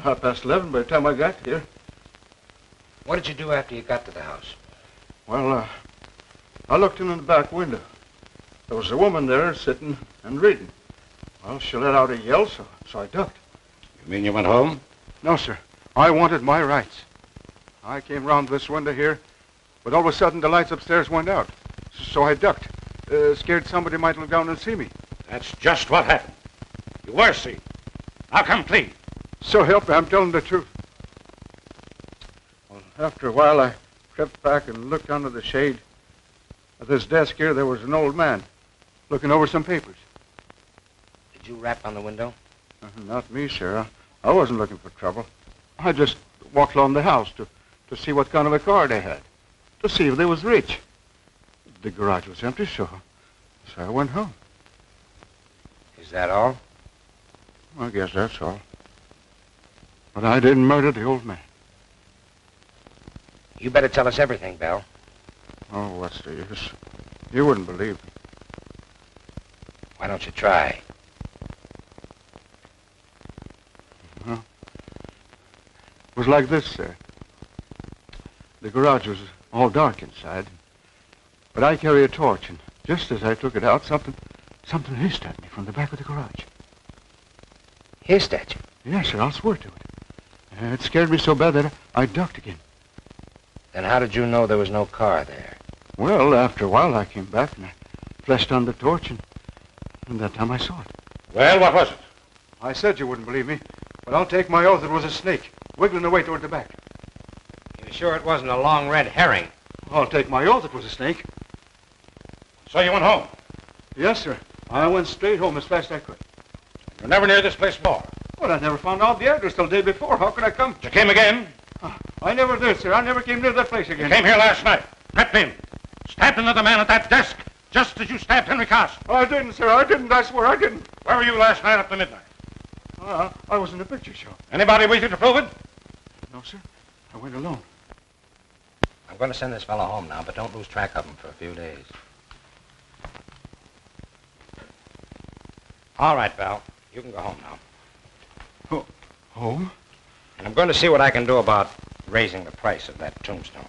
11:30 by the time I got here. What did you do after you got to the house? Well, I looked in the back window. There was a woman there sitting and reading. Well, she let out a yell, so I ducked. You mean you went home? No, sir. I wanted my rights. I came round this window here, but all of a sudden the lights upstairs went out. So I ducked, scared somebody might look down and see me. That's just what happened. You were seen. Now come clean. So help me, I'm telling the truth. Well, after a while, I crept back and looked under the shade. At this desk here, there was an old man looking over some papers. Did you rap on the window? Not me, sir. I wasn't looking for trouble. I just walked along the house to see what kind of a car they had, to see if they was rich. The garage was empty, so I went home. Is that all? I guess that's all. But I didn't murder the old man. You better tell us everything, Bell. Oh, what's the use? You wouldn't believe me. Why don't you try? Well, it was like this, sir. The garage was all dark inside, but I carry a torch, and just as I took it out, something hissed at me from the back of the garage. Hissed at you? Yes, sir, I'll swear to it. It scared me so bad that I ducked again. Then how did you know there was no car there? Well, after a while, I came back, and I flashed on the torch, and that time I saw it. Well, what was it? I said you wouldn't believe me, but I'll take my oath it was a snake, wiggling away toward the back. You sure it wasn't a long red herring? I'll take my oath it was a snake. So you went home? Yes, sir. I went straight home as fast as I could. You're never near this place more? Well, I never found out the address till the day before. How could I come? You came again? I never did, sir. I never came near that place again. You came here last night, crept in, stabbed another man at that desk, just as you stabbed Henry Carson. I didn't, sir. I didn't. I swear I didn't. Where were you last night after midnight? I was in the picture show. Anybody with you to prove it? No, sir. I went alone. I'm going to send this fellow home now, but don't lose track of him for a few days. All right, Val. You can go home now. Oh, home? And I'm going to see what I can do about raising the price of that tombstone.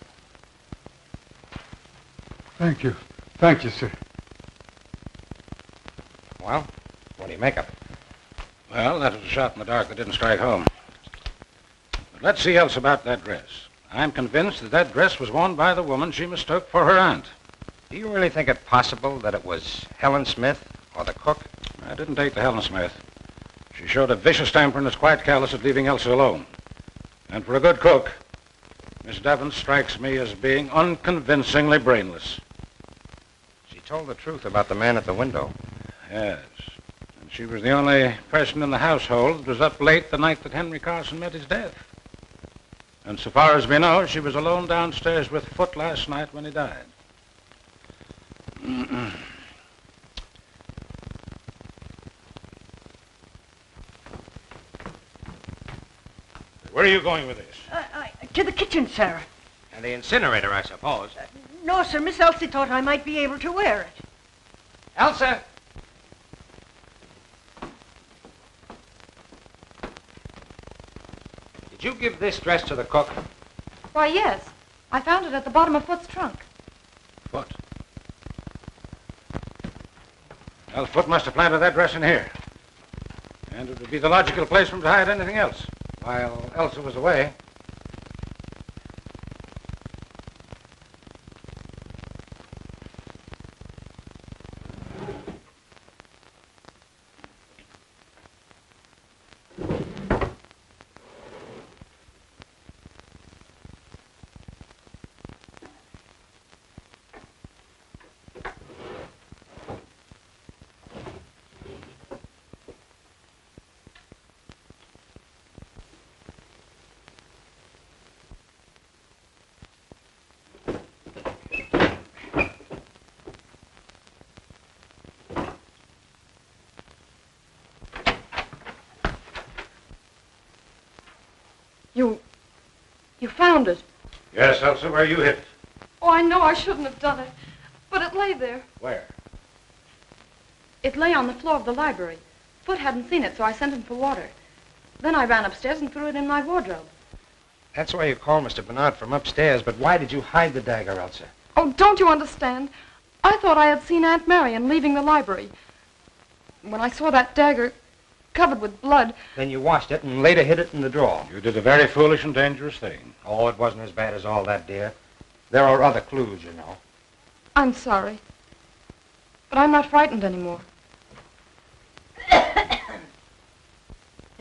Thank you. Thank you, sir. Well, what do you make of it? Well, that was a shot in the dark that didn't strike home. But let's see else about that dress. I'm convinced that dress was worn by the woman she mistook for her aunt. Do you really think it possible that it was Helen Smith or the cook? I didn't take the Helen Smith. She showed a vicious temper and was quite callous at leaving Elsa alone. And for a good cook, Miss Devon strikes me as being unconvincingly brainless. She told the truth about the man at the window. Yes. And she was the only person in the household that was up late the night that Henry Carson met his death. And so far as we know, she was alone downstairs with Foote last night when he died. where are you going with this? To the kitchen, sir. And the incinerator, I suppose. No, sir. Miss Elsie thought I might be able to wear it. Elsa! Did you give this dress to the cook? Why, yes. I found it at the bottom of Foot's trunk. Foot? Well, Foot must have planted that dress in here. And it would be the logical place for him to hide anything else, while Elsa was away. You found it. Yes, Elsa, where you hid it. Oh, I know I shouldn't have done it, but it lay there. Where? It lay on the floor of the library. Foot hadn't seen it, so I sent him for water. Then I ran upstairs and threw it in my wardrobe. That's why you called Mr. Bernard from upstairs, but why did you hide the dagger, Elsa? Oh, don't you understand? I thought I had seen Aunt Marion leaving the library. When I saw that dagger covered with blood... Then you washed it and later hid it in the drawer. You did a very foolish and dangerous thing. Oh, it wasn't as bad as all that, dear. There are other clues, you know. I'm sorry. But I'm not frightened anymore.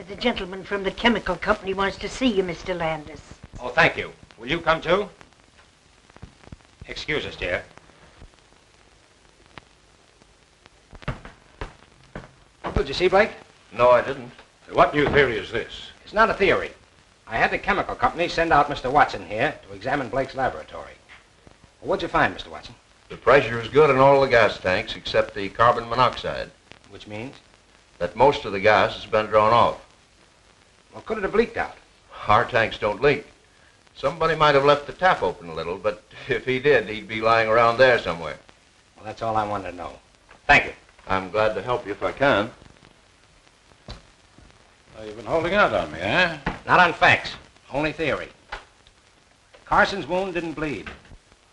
The gentleman from the chemical company wants to see you, Mr. Landis. Oh, thank you. Will you come too? Excuse us, dear. Did you see, Blake? No, I didn't. What new theory is this? It's not a theory. I had the chemical company send out Mr. Watson here to examine Blake's laboratory. Well, what'd you find, Mr. Watson? The pressure is good in all the gas tanks except the carbon monoxide. Which means? That most of the gas has been drawn off. Well, could it have leaked out? Our tanks don't leak. Somebody might have left the tap open a little, but if he did, he'd be lying around there somewhere. Well, that's all I wanted to know. Thank you. I'm glad to help you if I can. Well, you've been holding out on me, eh? Not on facts. Only theory. Carson's wound didn't bleed.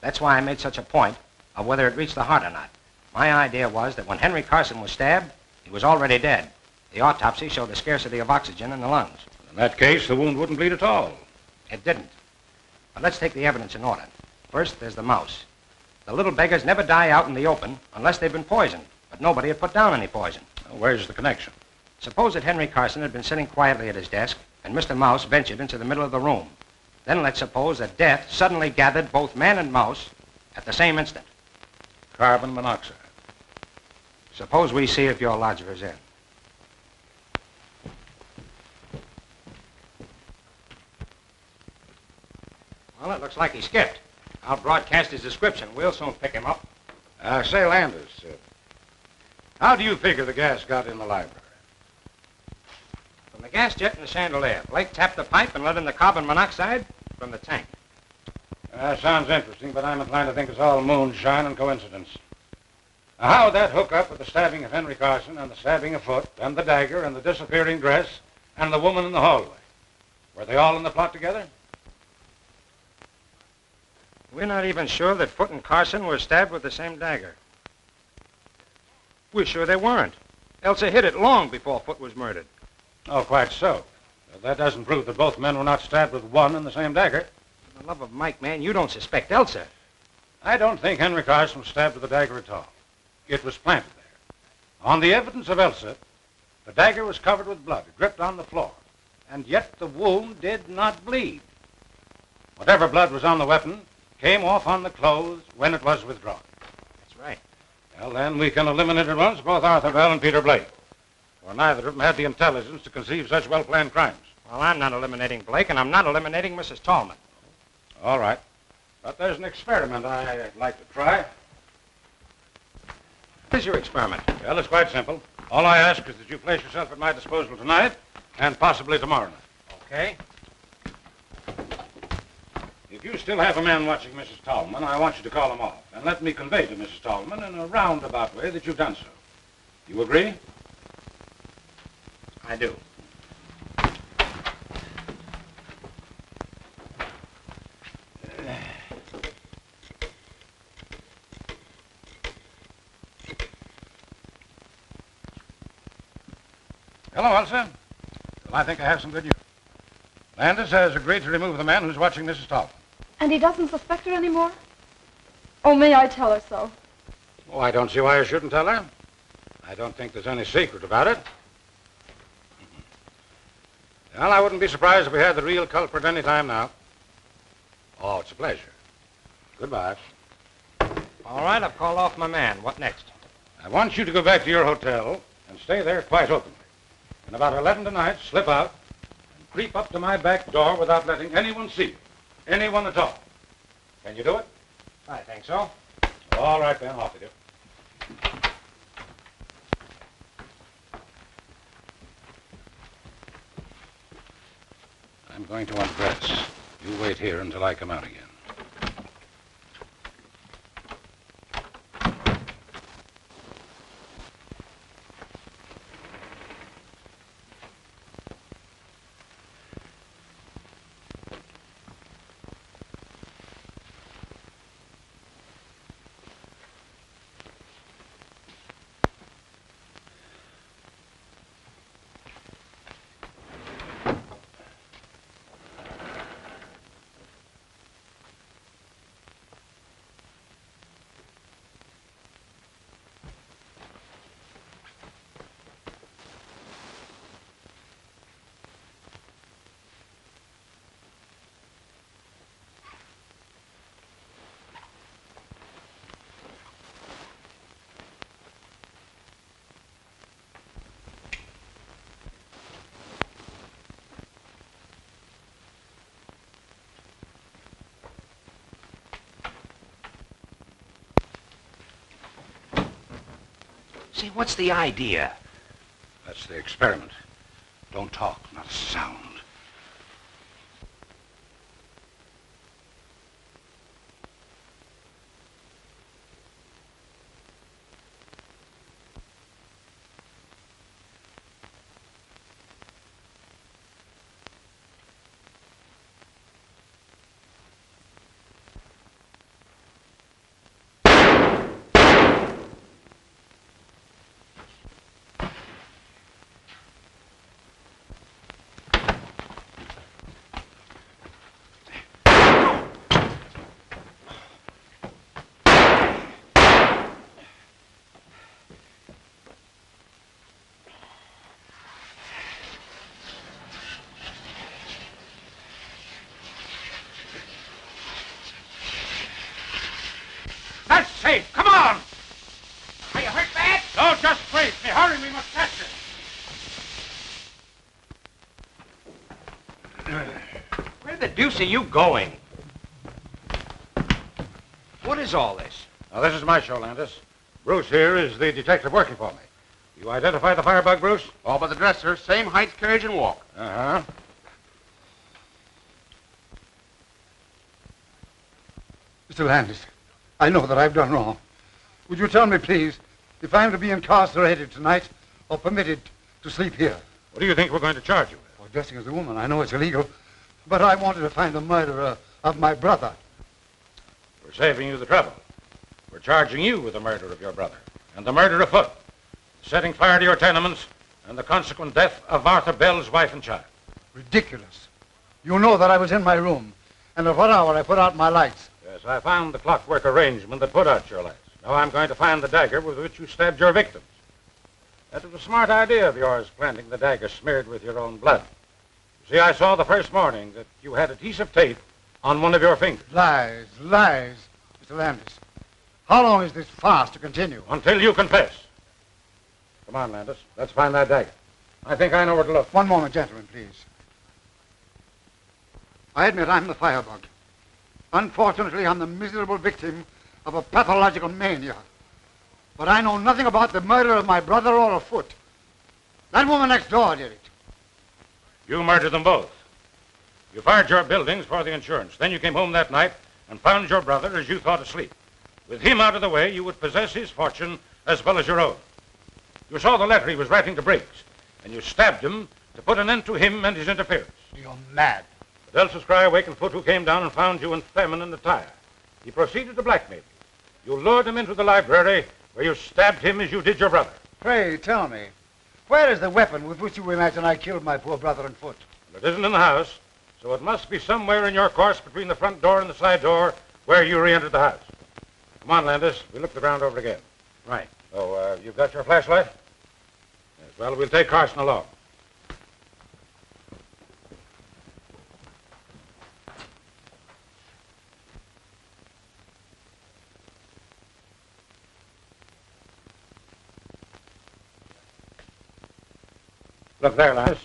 That's why I made such a point of whether it reached the heart or not. My idea was that when Henry Carson was stabbed, he was already dead. The autopsy showed a scarcity of oxygen in the lungs. In that case, the wound wouldn't bleed at all. It didn't. But let's take the evidence in order. First, there's the mouse. The little beggars never die out in the open unless they've been poisoned, but nobody had put down any poison. Well, where's the connection? Suppose that Henry Carson had been sitting quietly at his desk, and Mr. Mouse ventured into the middle of the room. Then let's suppose that death suddenly gathered both man and mouse at the same instant. Carbon monoxide. Suppose we see if your lodger is in. Well, it looks like he skipped. I'll broadcast his description. We'll soon pick him up. Say, Landis, how do you figure the gas got in the library? From the gas jet and the chandelier. Blake tapped the pipe and let in the carbon monoxide from the tank. Sounds interesting, but I'm inclined to think it's all moonshine and coincidence. Now, how would that hook up with the stabbing of Henry Carson and the stabbing of Foot and the dagger and the disappearing dress and the woman in the hallway? Were they all in the plot together? We're not even sure that Foot and Carson were stabbed with the same dagger. We're sure they weren't. Elsa hid it long before Foot was murdered. Oh, quite so. Well, that doesn't prove that both men were not stabbed with one and the same dagger. For the love of Mike, man, you don't suspect Elsa. I don't think Henry Carson was stabbed with the dagger at all. It was planted there. On the evidence of Elsa, the dagger was covered with blood. It dripped on the floor. And yet the wound did not bleed. Whatever blood was on the weapon came off on the clothes when it was withdrawn. That's right. Well, then we can eliminate at once both Arthur Bell and Peter Blake. For neither of them had the intelligence to conceive such well-planned crimes. Well, I'm not eliminating Blake, and I'm not eliminating Mrs. Tallman. All right. But there's an experiment I'd like to try. What is your experiment? Well, it's quite simple. All I ask is that you place yourself at my disposal tonight and possibly tomorrow night. Okay. If you still have a man watching Mrs. Tallman, I want you to call him off. And let me convey to Mrs. Tallman in a roundabout way that you've done so. You agree? I do. Hello, Elsa. Well, I think I have some good news. Landis has agreed to remove the man who's watching Mrs. Tallman. And he doesn't suspect her anymore? Oh, may I tell her so? Oh, I don't see why I shouldn't tell her. I don't think there's any secret about it. Well, I wouldn't be surprised if we had the real culprit any time now. Oh, it's a pleasure. Goodbye. All right, I've called off my man. What next? I want you to go back to your hotel and stay there quite openly. And about 11 tonight, slip out and creep up to my back door without letting anyone see you. Anyone at all. Can you do it? I think so. All right, then. Off with you. I'm going to undress. You wait here until I come out again. Say, what's the idea? That's the experiment. Don't talk, not a sound. That's safe. Come on. Are you hurt bad? No, just brace me. Hurry, we must catch it. Where the deuce are you going? What is all this? Now, this is my show, Landis. Bruce here is the detective working for me. You identified the firebug, Bruce? All but the dresser. Same height, carriage, and walk. Uh-huh. Mr. Landis, I know that I've done wrong. Would you tell me, please, if I'm to be incarcerated tonight or permitted to sleep here? What do you think we're going to charge you with? Well, dressing as a woman, I know it's illegal, but I wanted to find the murderer of my brother. We're saving you the trouble. We're charging you with the murder of your brother and the murder afoot, setting fire to your tenements, and the consequent death of Martha Bell's wife and child. Ridiculous. You know that I was in my room, and at what hour I put out my lights. Yes, I found the clockwork arrangement that put out your lights. Now I'm going to find the dagger with which you stabbed your victims. That was a smart idea of yours, planting the dagger smeared with your own blood. You see, I saw the first morning that you had adhesive tape on one of your fingers. Lies, lies, Mr. Landis. How long is this farce to continue? Until you confess. Come on, Landis. Let's find that dagger. I think I know where to look. One moment, gentlemen, please. I admit I'm the firebug. Unfortunately, I'm the miserable victim of a pathological mania. But I know nothing about the murder of my brother or afoot. That woman next door did it. You murdered them both. You fired your buildings for the insurance. Then you came home that night and found your brother, as you thought, asleep. With him out of the way, you would possess his fortune as well as your own. You saw the letter he was writing to Briggs, and you stabbed him to put an end to him and his interference. You're mad. But Elsa Scry Wakenfoot, who came down and found you in feminine attire. He proceeded to blackmail you. You lured him into the library where you stabbed him as you did your brother. Pray, tell me, where is the weapon with which you imagine I killed my poor brother and Foot? It isn't in the house, so it must be somewhere in your course between the front door and the side door where you re-entered the house. Come on, Landis. We'll look the ground over again. Right. Oh, you've got your flashlight? Yes, well, we'll take Carson along. Look there, Landis.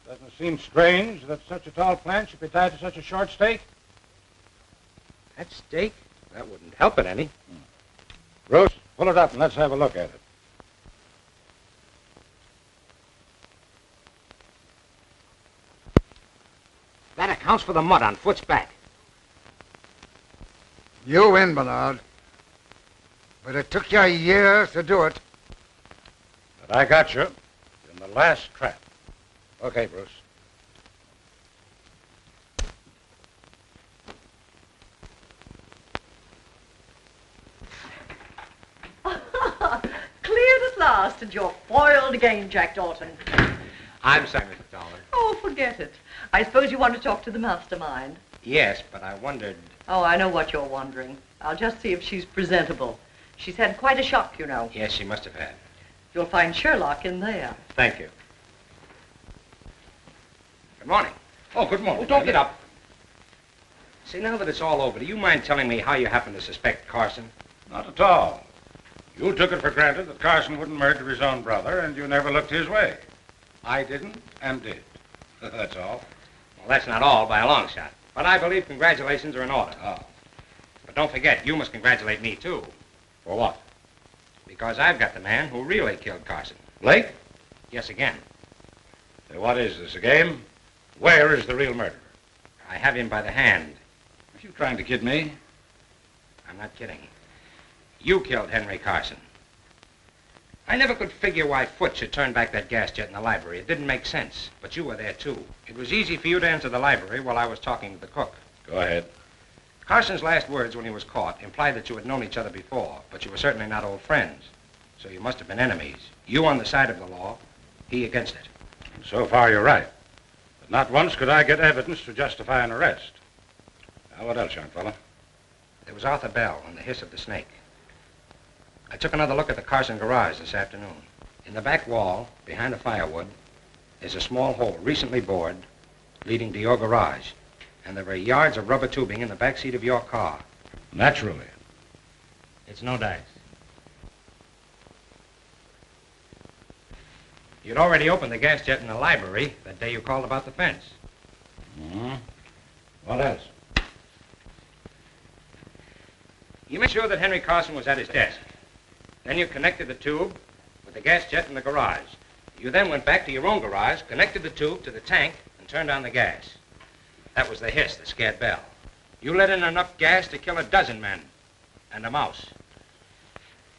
Doesn't it seem strange that such a tall plant should be tied to such a short stake? That stake? That wouldn't help it any. Bruce, pull it up and let's have a look at it. That accounts for the mud on Foot's back. You win, Bernard. But it took you years to do it. But I got you in the last trap. Okay, Bruce. Cleared at last, and you're foiled again, Jack Dalton. I'm sorry, Mrs. Dollar. Oh, forget it. I suppose you want to talk to the mastermind. Yes, but I wondered... Oh, I know what you're wondering. I'll just see if she's presentable. She's had quite a shock, you know. Yes, she must have had. You'll find Sherlock in there. Thank you. Good morning. Oh, good morning. Oh, don't get up. See, now that it's all over, do you mind telling me how you happen to suspect Carson? Not at all. You took it for granted that Carson wouldn't murder his own brother, and you never looked his way. I didn't and did. That's all. Well, that's not all by a long shot. But I believe congratulations are in order. Oh. But don't forget, you must congratulate me, too. For what? Because I've got the man who really killed Carson. Blake? Yes, again. Say, what is this, a game? Where is the real murderer? I have him by the hand. Are you trying to kid me? I'm not kidding. You killed Henry Carson. I never could figure why Foot should turn back that gas jet in the library. It didn't make sense. But you were there, too. It was easy for you to enter the library while I was talking to the cook. Go ahead. Carson's last words when he was caught implied that you had known each other before, but you were certainly not old friends. So you must have been enemies. You on the side of the law, he against it. So far, you're right. But not once could I get evidence to justify an arrest. Now, what else, young fellow? There was Arthur Bell and the hiss of the snake. I took another look at the Carson garage this afternoon. In the back wall, behind the firewood, is a small hole recently bored leading to your garage. And there are yards of rubber tubing in the back seat of your car. Naturally. It's no dice. You'd already opened the gas jet in the library that day you called about the fence. Mm-hmm. What else? You made sure that Henry Carson was at his desk. Then you connected the tube with the gas jet in the garage. You then went back to your own garage, connected the tube to the tank, and turned on the gas. That was the hiss that scared Bell. You let in enough gas to kill a dozen men and a mouse.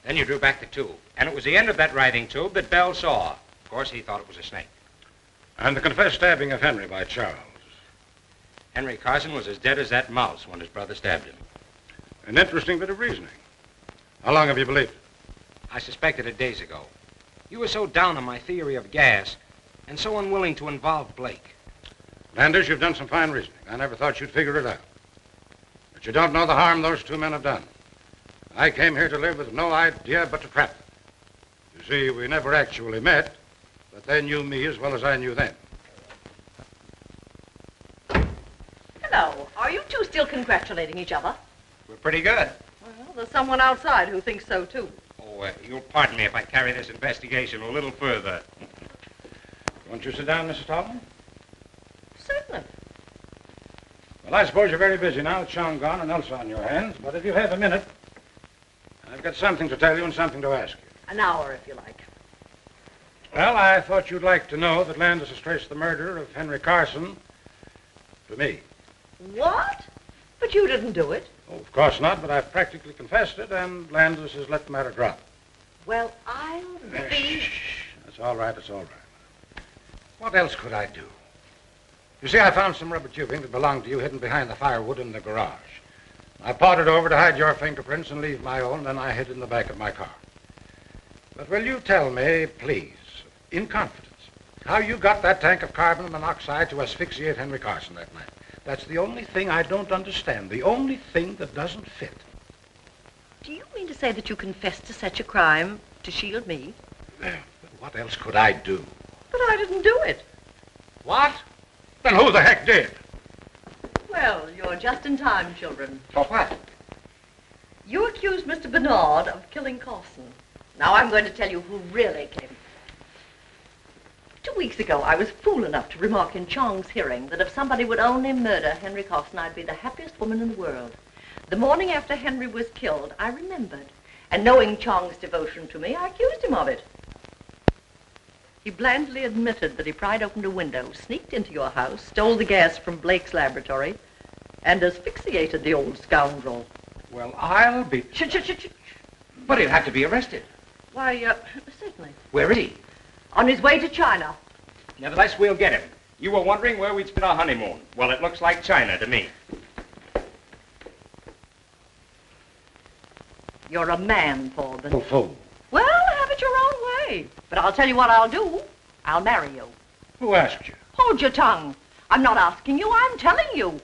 Then you drew back the tube, and it was the end of that writhing tube that Bell saw. Of course, he thought it was a snake. And the confessed stabbing of Henry by Charles. Henry Carson was as dead as that mouse when his brother stabbed him. An interesting bit of reasoning. How long have you believed it? I suspected it days ago. You were so down on my theory of gas and so unwilling to involve Blake. Landers, you've done some fine reasoning. I never thought you'd figure it out. But you don't know the harm those two men have done. I came here to live with no idea but to trap them. You see, we never actually met, but they knew me as well as I knew them. Hello. Are you two still congratulating each other? We're pretty good. Well, there's someone outside who thinks so, too. Oh, you'll pardon me if I carry this investigation a little further. Won't you sit down, Mrs. Tallman? Certainly. Well, I suppose you're very busy now with Sean gone and Elsa on your hands, but if you have a minute, I've got something to tell you and something to ask you. An hour, if you like. Well, I thought you'd like to know that Landis has traced the murder of Henry Carson for me. What? But you didn't do it. Oh, of course not, but I've practically confessed it, and Landis has let the matter drop. Well, I'll be... Shh. That's all right, it's all right. What else could I do? You see, I found some rubber tubing that belonged to you hidden behind the firewood in the garage. I pawed it over to hide your fingerprints and leave my own, then I hid in the back of my car. But will you tell me, please, in confidence, how you got that tank of carbon monoxide to asphyxiate Henry Carson that night? That's the only thing I don't understand, the only thing that doesn't fit. Do you mean to say that you confessed to such a crime to shield me? But what else could I do? But I didn't do it. What? Then who the heck did? Well, you're just in time, children. For what? You accused Mr. Bernard of killing Carson. Now I'm going to tell you who really came. 2 weeks ago, I was fool enough to remark in Chong's hearing that if somebody would only murder Henry Carson, I'd be the happiest woman in the world. The morning after Henry was killed, I remembered. And knowing Chong's devotion to me, I accused him of it. He blandly admitted that he pried open a window, sneaked into your house, stole the gas from Blake's laboratory, and asphyxiated the old scoundrel. Well, I'll be... Shh. But he'll have to be arrested. Why, certainly. Where is he? On his way to China. Nevertheless, we'll get him. You were wondering where we'd spend our honeymoon. Well, it looks like China to me. You're a man, Forbin. Oh, fool. Well, have it your own way. But I'll tell you what I'll do. I'll marry you. Who asked you? Hold your tongue. I'm not asking you, I'm telling you.